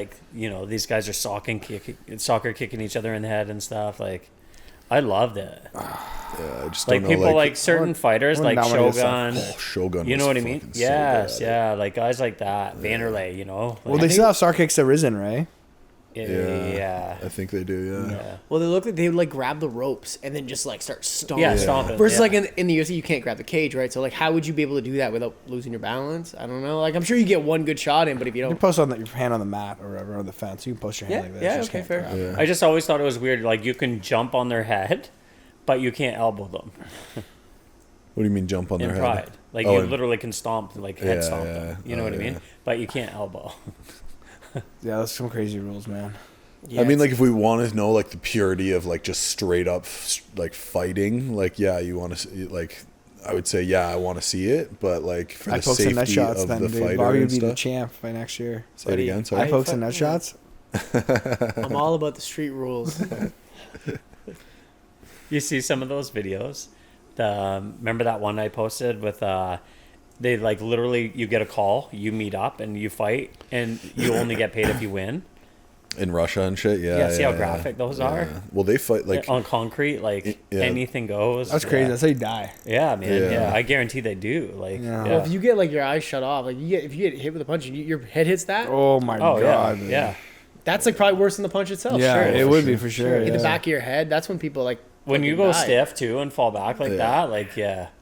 these guys are soccer kicking each other in the head and stuff. Like, I loved it. Yeah, I just Like don't know, people like certain fighters I like wouldn't nominate Shogun. Oh, Shogun. You know was what I mean? fucking so Yes, bad. yeah. Like guys like that, Vanderlei. You know. Well, Like, they still have star kicks at Risen, right? yeah. I think they do. Yeah. Yeah. Well, they look like they would like grab the ropes and then just like start stomping. Yeah, stomping. Versus yeah. like in the UFC, you can't grab the cage, right? So like, how would you be able to do that without losing your balance? I don't know. Like, I'm sure you get one good shot in, but if you You don't, post on your hand on the mat or whatever, on the fence. You can post your hand Yeah, like that. yeah, You just okay, can't fair. grab it. Yeah. I just always thought it was weird. Like you can jump on their head, but you can't elbow them What do you mean jump on in their Pride. head? Like Oh, you and- literally can stomp, like head Yeah, stomp yeah. them. You know what I mean? yeah. But you can't elbow. Yeah, that's some crazy rules, man. Yeah, I mean, like, if we want to know, like, the purity of, like, just straight up, like, fighting, like, yeah, you want to see, like, I would say, yeah, I want to see it, but, like, for I the poke some nut safety shots of then, the dude. fighter Bobby and would be the stuff. champ by next year. Say it again, I sorry. poke some nut shots. I'm all about the street rules. You see some of those videos? Remember that one I posted with they like literally you get a call, you meet up and you fight, and you only get paid if you win. In Russia and shit, yeah. See how graphic those are? Well, they fight, like, on concrete, like anything goes. That's crazy. That's how you die. Yeah, man. Yeah. Yeah, I guarantee they do. Like, Yeah. Well, if you get like your eyes shut off, like if you get hit with a punch and your head hits that, Oh my oh god. yeah, man. yeah. that's like probably worse than the punch itself. Yeah, Sure. it for would sure. be for sure. In Yeah. the back of your head, that's when people like When you fucking go die. stiff too and fall back like that, like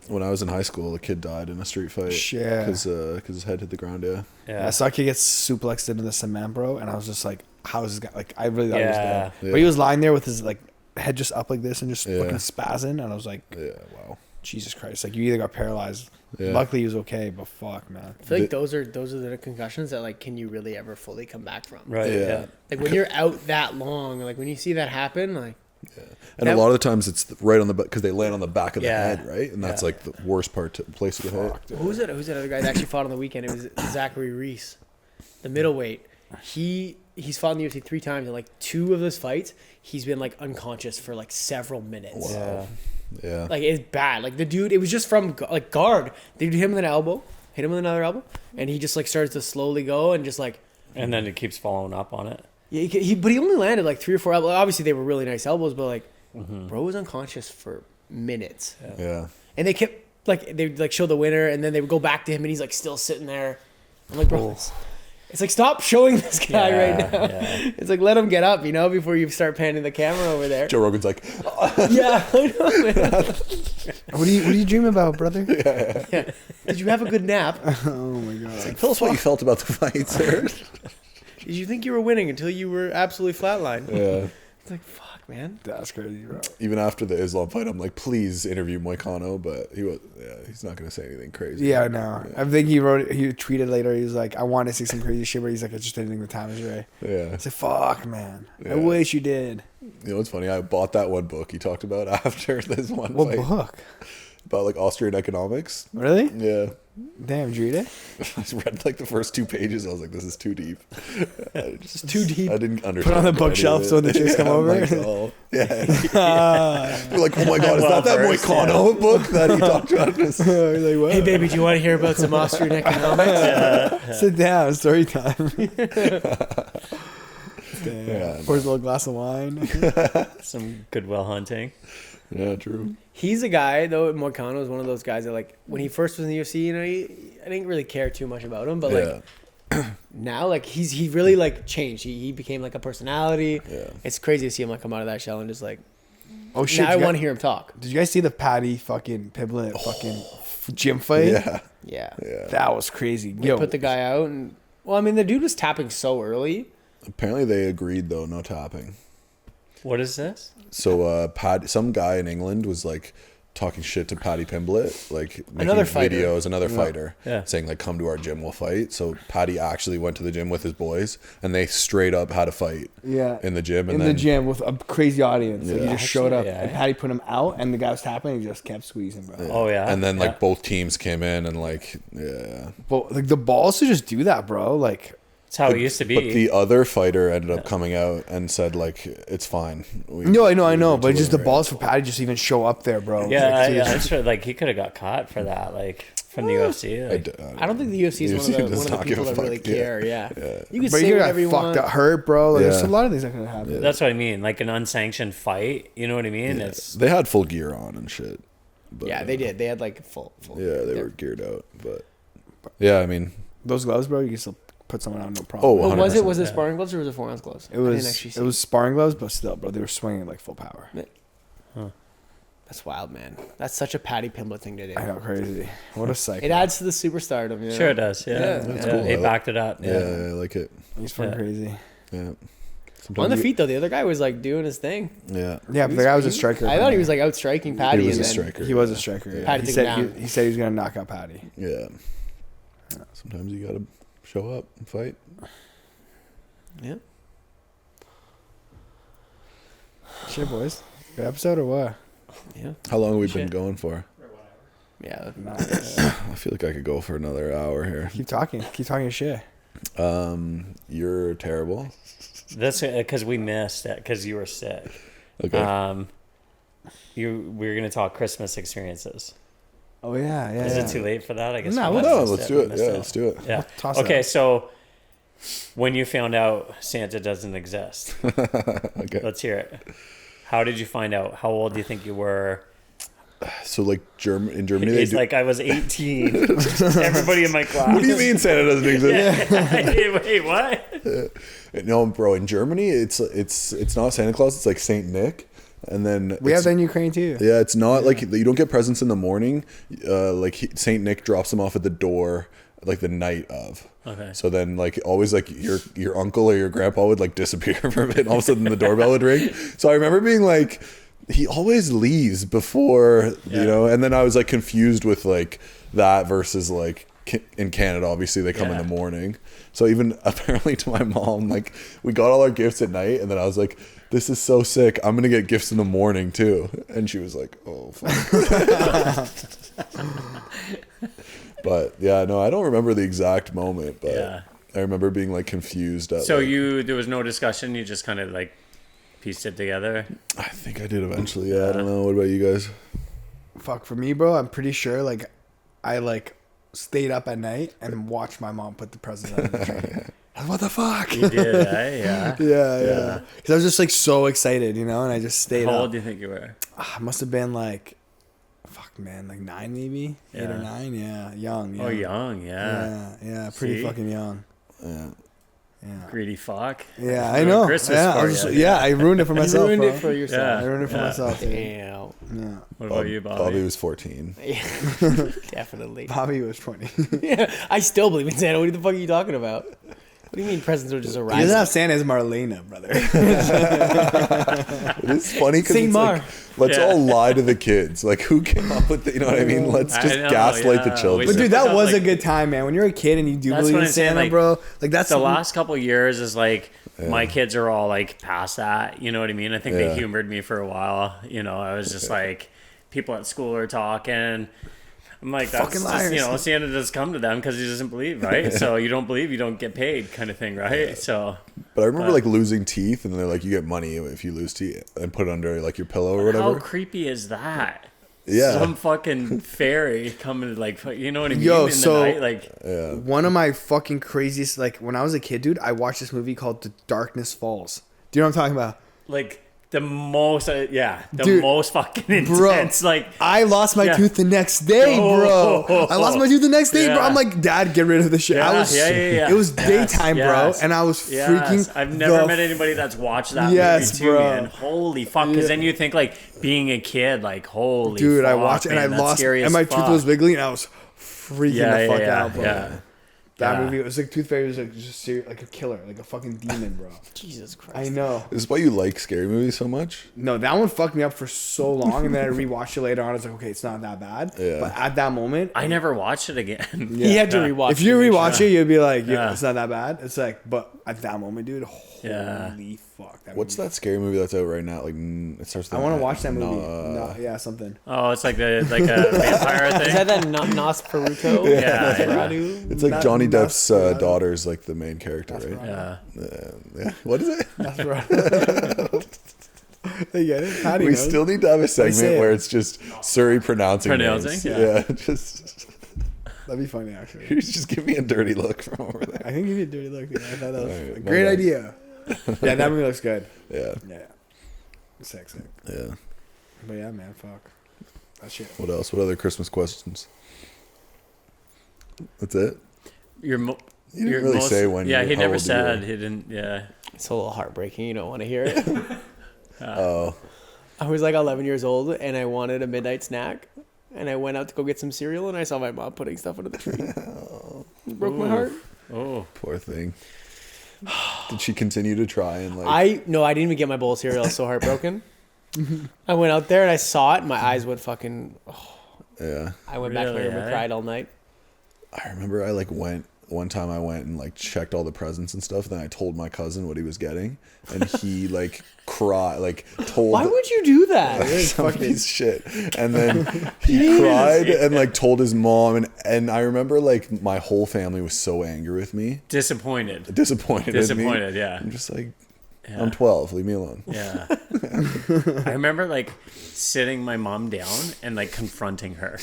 when I was in high school, a kid died in a street fight. Shit. Because his head hit the ground, yeah. I saw a kid get suplexed into the cement, bro, and I was just like, how is this guy? Like, I really thought he was Yeah. dead. Yeah. But he was lying there with his, like, head just up like this and just Yeah. fucking spazzing, and I was like, Yeah, wow. Jesus Christ. Like, you either got paralyzed. Yeah. Luckily, he was okay, but fuck, man. I feel like those are the concussions that like can you really ever fully come back from? right. Yeah. Yeah. Like when you're out that long, like when you see that happen, like And a lot of the times it's right on the back because they land on the back of the Yeah. head, right? And that's like the worst place to hit. who's that other guy that actually fought on the weekend? It was Zachary Reese, the middleweight. He's fought in the UFC 3 times, and like 2 of those fights, he's been like unconscious for like several minutes. Yeah. Yeah. Like it's bad. Like the dude, it was just from like guard. They hit him with an elbow, hit him with another elbow, and he just like starts to slowly go and just like. And then it keeps following up on it. Yeah, but he only landed like 3 or 4 elbows. Obviously, they were really nice elbows, but like, bro was unconscious for minutes. Yeah. And they kept like they would like show the winner, and then they would go back to him, and he's like still sitting there. I'm like, bro, it's like stop showing this guy right now. Yeah. It's like let him get up, before you start panning the camera over there. Joe Rogan's like, Yeah, I know, man. What do you dream about, brother? Yeah. Did you have a good nap? Oh my god. tell us what you felt about the fight, sir. Did you think you were winning until you were absolutely flatlined? Yeah. It's like fuck, man. That's crazy, bro. Even after the Islam fight, I'm like, please interview Moicano, but he's not gonna say anything crazy. Yeah, I know. I think he tweeted later, he was like, I want to see some crazy shit, but he's like, I just didn't think the time was right. Yeah. I said, fuck, man. I Yeah. wish you did. You know what's funny? I bought that one book he talked about after this one What fight book? about like Austrian economics. Really? Yeah. Damn, did you read it? I read like the first 2 pages. I was like, this is too deep. It's too deep. I didn't understand. Put on the any of bookshelf it. so when the chicks come I'm over. like, oh. Yeah. You're like, oh my god, is that Well-versed, Moicano book that he talked about? He's like, what? Hey baby, do you want to hear about some Austrian economics? Sit down, story time. Damn. Yeah. Pours a little glass of wine. Some Goodwill Hunting. Yeah, true. He's a guy though. Moicano is one of those guys that like when he first was in the UFC, I didn't really care too much about him, but like now like he really like changed. He became like a personality. Yeah. It's crazy to see him like come out of that shell and just like. Oh shit! Now I want to hear him talk. Did you guys see the Patty fucking Pimblett fucking gym fight? Yeah. Yeah. Yeah. That was crazy. They Yo, put the guy out and well, I mean the dude was tapping so early. Apparently they agreed though, no tapping. What is this? So some guy in England was like talking shit to Paddy Pimblett, like making Another fighter. videos, another fighter, Yeah. saying like, come to our gym, we'll fight. So Paddy actually went to the gym with his boys and they straight up had a fight yeah, in the gym. And in then, the gym with a crazy audience. Like, Yeah. he just showed up, Actually, yeah. and Patty put him out, and the guy was tapping, and he just kept squeezing, bro. Oh yeah. And then yeah. like both teams came in and like, yeah. But like the balls to just do that, bro. Like, It's how it used to be. But the other fighter ended up coming out and said like, it's fine. no, I know, we but just the right. balls for Patty just even show up there, bro. yeah, Like, yeah, seriously. that's true. Like he could have got caught for that, like from the UFC. Like, I don't think the UFC is UFC one of does the not give people a that really fuck, yeah. care. Yeah. You can But say you whatever got you fucked want. up, hurt, bro. Like, there's Yeah. a lot of things that could happen. that's what I mean. Like an unsanctioned fight. You know what I mean? Yeah. It's They had full gear on and shit. But, Yeah, they did. They had like full. Yeah, they were geared out. But yeah, I mean, Those gloves, bro, you can still put someone out, no problem. Oh, What was it? 100%, Was it yeah. sparring gloves or was it 4-ounce gloves? It I didn't was actually see. it was sparring gloves, but still, bro, they were swinging at like full power. That's wild, man. That's such a Patty Pimblett thing to do. I know, crazy. What a psycho. It adds to the superstardom. You know? sure it does. Yeah, Yeah. That's Yeah, cool. He backed it up. yeah, Yeah. I like it. He's fucking Yeah. crazy. Yeah. On the feet though, the other guy was like doing his thing. Yeah. Yeah, but the guy was a striker. I thought he was like out striking Patty. He was and a then- striker. He was a striker. Yeah. Patty He took said him down. he said he was gonna knock out Patty. Yeah. Sometimes you gotta show up and fight. Yeah. Shit, boys. Good episode or what? Yeah. How long have we been going for? Yeah. I feel like I could go for another hour here. Keep talking. Keep talking shit. You're terrible. That's because we missed it because you were sick. Okay. We were gonna talk Christmas experiences. Oh yeah, yeah. Is yeah. it too late for that? I guess. No, we No, missed let's it. do We it. missed Yeah, let's do it. Yeah. Toss it Okay, up. so when you found out Santa doesn't exist, Okay. let's hear it. How did you find out? How old do you think you were? So like in Germany, they He's do. like, I was 18. Everybody in my class. What do you mean Santa doesn't exist? Wait, what? No, bro. In Germany, it's not Santa Claus. It's like Saint Nick, and then We have that in Ukraine too. Yeah, it's not like you don't get presents in the morning. Saint Nick drops them off at the door like the night of. Okay. So then like always like your uncle or your grandpa would like disappear for a bit, and all of a sudden the doorbell would ring. So I remember being like, he always leaves before, you know, and then I was like confused with like that versus like in Canada, obviously they come in the morning. So even apparently to my mom, like we got all our gifts at night, and then I was like, this is so sick. I'm going to get gifts in the morning too. And she was like, oh, fuck. But yeah, no, I don't remember the exact moment, but I remember being like confused. So there was no discussion. You just kind of like pieced it together. I think I did eventually. Yeah, I don't know. What about you guys? Fuck, for me, bro, I'm pretty sure like I like stayed up at night and watched my mom put the presents out of the tree. What the fuck? You did, eh? Yeah. Yeah. Because I was just like so excited, you know, and I just stayed How up. old do you think you were? I must have been like, fuck, man, like 9 maybe, 8 or Yeah. 9. Yeah, young. Oh, young, yeah. Yeah, pretty See? fucking young. Yeah. Yeah. Greedy fuck. Yeah, Ruined I know. Christmas Yeah, for I was just, you. yeah, I ruined it for myself. ruined bro. it for yourself. I ruined it for Yeah. myself. Dude. Damn. Yeah. What about you, Bobby? Bobby was 14. Definitely. Bobby was 20. Yeah, I still believe in Santa. What the fuck are you talking about? What do you mean presents are just He arriving? doesn't have Santa as Marlena, brother. It is funny because Saint it's Mar. like, let's all lie to the kids. Like, who came up with it? You know what I mean? Let's I just know, gaslight the yeah. children. But dude, Put that out, was a like- good time, man. When you're a kid and you do That's believe what in I'm saying, Santa, like, bro. Like that's The last couple of years is like my kids are all like past that. You know what I mean? I think they humored me for a while. You know, I was just like, people at school are talking. I'm like, that's Fucking just, liars. you know, Santa does come to them because he doesn't believe, right? So you don't believe, you don't get paid, kind of thing, right? So, But I remember like losing teeth, and they're like, you get money if you lose teeth, and put it under like your pillow or how whatever. creepy is that? Yeah. Some fucking fairy coming to like, you know what I mean? Yo, in so- the night, like, one of my fucking craziest. Like when I was a kid, dude, I watched this movie called The Darkness Falls. Do you know what I'm talking about? like the most, Dude, most fucking bro, intense, like. I lost my tooth the next day, bro. I lost my tooth the next day, bro. Yeah. I'm like, Dad, get rid of the shit. Yeah, I was, yeah. It was daytime, bro, yes, and I was yes. freaking. I've never the met anybody that's watched that Yes, movie too, bro. man. Holy fuck! Because then you think like being a kid, like holy Dude, fuck, I watched it and man, I that's lost, scary and as my fuck. tooth was wiggling, and I was freaking the fuck out, bro. Yeah. That Yeah. movie, it was like Tooth Fairy was like just serious, like a killer, like a fucking demon, bro. Jesus Christ. I know. Is this why you like scary movies so much? No, that one fucked me up for so long, and then I rewatched it later on. I was like, okay, it's not that bad. Yeah. But at that moment, I never watched it again. He had to rewatch if you it to make rewatch sure. it, you'll be like, yeah, Yeah. it's not that bad. It's like, but at that moment, dude, Yeah. holy fuck. That What's movie. that scary movie that's out right now? Like, it starts. I want to watch that movie. No, yeah, something. Oh, it's like a vampire thing. Is that Nosferatu? Yeah. Nosferatu? It's like Not- Johnny not- Depp's daughter's like the main character, right? Yeah. Yeah. What is it? That's right. They get it. Patty We knows. still need to have a say segment it. where it's just Surrey pronouncing names. Yeah. Just That'd be funny, actually. just give me a dirty look from over there. I can give you a dirty look. Dude. I thought that was Alright, a my great bad. idea. Yeah, that movie looks good. Yeah. Yeah. Sick. Yeah. But yeah, man, fuck. That shit. What else? What other Christmas questions? That's it? Your You didn't really say when Yeah, you- he how never old you said. were. He didn't. Yeah. It's a little heartbreaking. You don't want to hear it. Oh. I was like 11 years old and I wanted a midnight snack. And I went out to go get some cereal and I saw my mom putting stuff under the tree. It broke my heart. Oh. Poor thing. Did she continue to try and like? I didn't even get my bowl of cereal. I was so heartbroken. I went out there and I saw it and my eyes went fucking. Yeah. I went back to my room and Really, eh? cried all night. I remember I like went one time I went and like checked all the presents and stuff. Then I told my cousin what he was getting, and he like cried, like told. Why would you do that? Some piece of shit. And then he cried and like told his mom, and I remember like my whole family was so angry with me. Disappointed. In me. Yeah. I'm just like, I'm 12. Leave me alone. Yeah. I remember like sitting my mom down and like confronting her,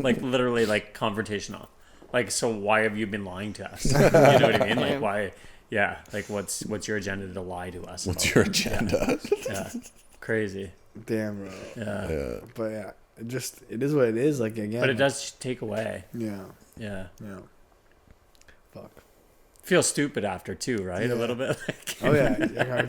like literally like confrontational. Like, so why have you been lying to us? You know what I mean? Like, why? Yeah. Like, what's your agenda to lie to us? What's your agenda? Yeah. Crazy. Damn, bro. Yeah. But yeah, it is what it is. Like again. But it does take away. Yeah. Yeah. Yeah. Fuck. Feel stupid after too, right? Yeah. A little bit. Like, Oh yeah,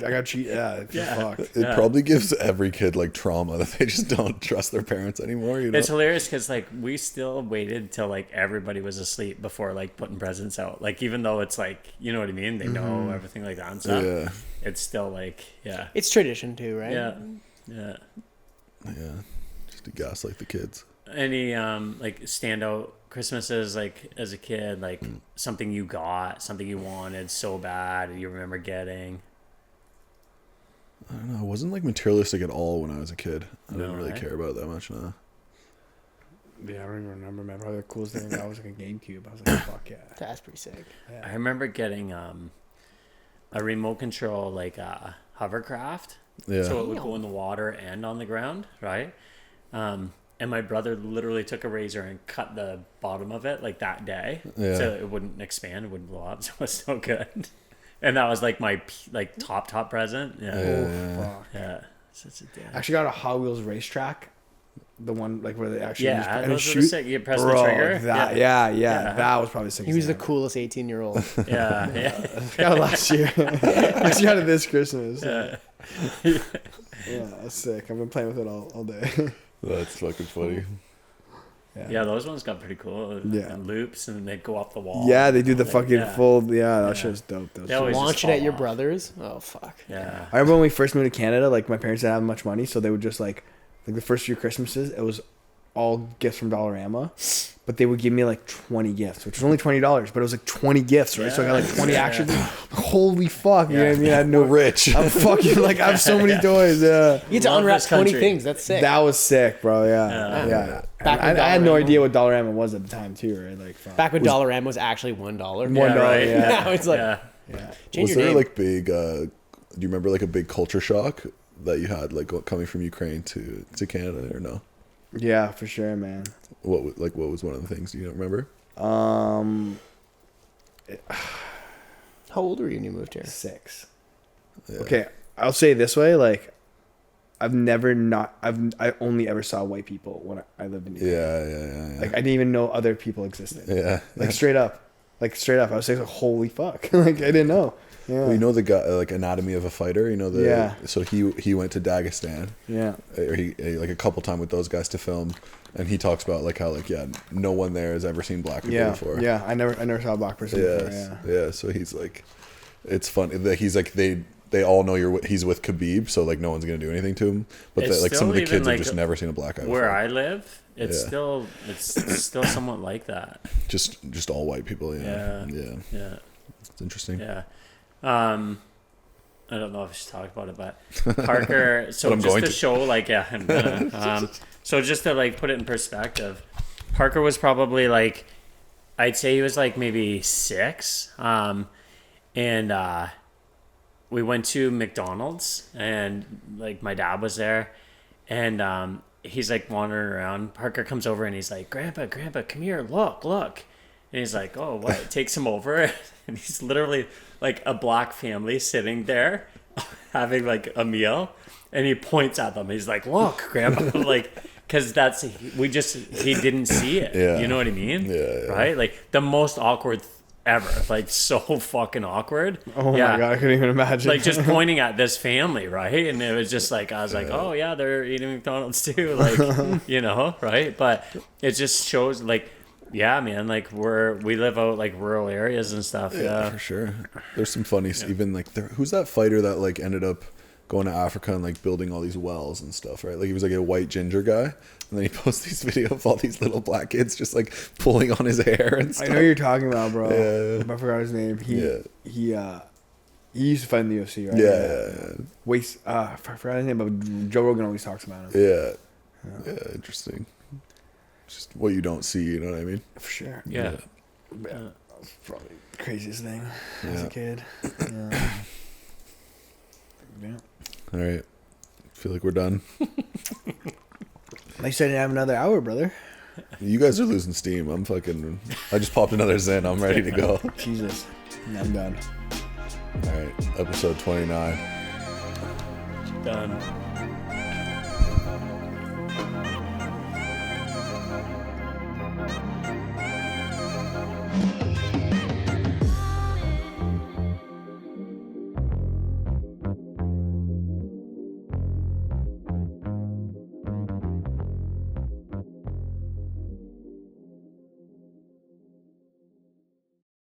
I got cheat. Yeah. Yeah. Fuck. It probably gives every kid like trauma that they just don't trust their parents anymore. You know? It's hilarious because like we still waited till like everybody was asleep before like putting presents out. Like even though it's like, you know what I mean? They know everything like that and stuff. Yeah. It's still like, yeah. It's tradition too, right? Yeah. Yeah. Yeah. Just to gaslight the kids. Any like standout Christmases like as a kid, like something you got, something you wanted so bad you remember getting? I don't know. I wasn't like materialistic at all when I was a kid. I didn't really right? care about it that much. No. Yeah, I don't even remember, man. Probably the coolest thing I got was like a GameCube. I was like, fuck yeah. That's pretty sick. Yeah. I remember getting a remote control like hovercraft. Yeah. So it would go in the water and on the ground, right? And my brother literally took a razor and cut the bottom of it like that day, Yeah. so it wouldn't expand, it wouldn't blow up. So it was so good, and that was like my like top present. Yeah, Fuck. yeah. Such a damn. I actually got a Hot Wheels racetrack. The one like where they actually just, Yeah, and those shoot. are the sick. You press Bro, the trigger. That, yeah, yeah, that was probably sick. He was the coolest 18-year-old. yeah, yeah. Got it last year. Actually got it this Christmas. Yeah. Yeah, that's sick. I've been playing with it all day. That's fucking funny. Yeah, those ones got pretty cool. Yeah. And loops, and they'd go up the wall. Yeah, they do the Like, fucking yeah. full. Yeah, that shit was dope. That was They always Launch just it at fall your off. brother's? Oh, fuck. Yeah. I remember when we first moved to Canada, like my parents didn't have much money, so they would just like the first few Christmases, it was all gifts from Dollarama, but they would give me like 20 gifts, which was only $20, but it was like 20 gifts, right? So I got like 20 action. Holy fuck, you know what I mean? I had no Rich. I'm fucking like I have so many toys. Yeah, You get to Love unwrap this 20 country. things. That's sick. that was sick, bro. Yeah, yeah. Back I when had no Dollarama- idea what Dollarama was at the time too, right? Like fuck. Back when Dollarama was actually $1. $1, right? yeah. Now it's like, Yeah. Yeah. change Was your there name. like big? Do you remember like a big culture shock that you had, like coming from Ukraine to Canada, or no? Yeah, for sure, man. What was one of the things you don't remember? How old were you when you moved here? 6. Yeah. Okay, I'll say it this way, like I only ever saw white people when I lived in New York. Yeah. Like I didn't even know other people existed. Yeah. Like straight up. I was saying, holy fuck. Like I didn't know. Yeah. Well, you know the guy, like Anatomy of a Fighter. You know the. Yeah. So he went to Dagestan. Yeah. Or he like a couple times with those guys to film, and he talks about like how like no one there has ever seen black people Yeah. before. Yeah. I never saw a black person before. Yeah. Yeah. So he's like, it's funny that he's like they all know he's with Khabib, so like no one's gonna do anything to him. But It's like some of the still kids even, have just never seen a black guy Where before. I live, it's Yeah. still somewhat like that. Just all white people. Yeah. Yeah. It's interesting. Yeah. I don't know if I should talk about it, but Parker. So But I'm just going to to. show, like, yeah, I'm gonna. So just to like put it in perspective, Parker was probably like, I'd say he was like maybe 6, and we went to McDonald's, and like my dad was there, and he's like wandering around. Parker comes over and he's like, Grandpa, come here, look. And he's like, oh, what? Takes him over, and he's literally like a black family sitting there having like a meal, and he points at them. He's like, look, Grandpa, like, because he didn't see it. Yeah. You know what I mean? Yeah. Right? Like the most awkward ever. Like so fucking awkward. Oh my god, I couldn't even imagine. Like just pointing at this family, right? And it was just like, I was like, oh yeah, they're eating McDonald's too. Like, you know, right? But it just shows like, yeah, man, like we live out like rural areas and stuff. Yeah, Yeah. for sure. There's some funny, even like who's that fighter that like ended up going to Africa and like building all these wells and stuff, right? Like he was like a white ginger guy, and then he posts these videos of all these little black kids just like pulling on his hair and stuff. I know you're talking about, bro. Yeah. I forgot his name. He used to fight in the UFC, right? Yeah. I forgot his name, but Joe Rogan always talks about him. Yeah, interesting. Just what you don't see, you know what I mean? For sure. Yeah. That's probably the craziest thing as a kid. Yeah. All right. Feel like we're done. They said to have another hour, brother. You guys are losing steam. I just popped another Zen. I'm ready to go. Jesus. I'm done. All right. Episode 29. Done.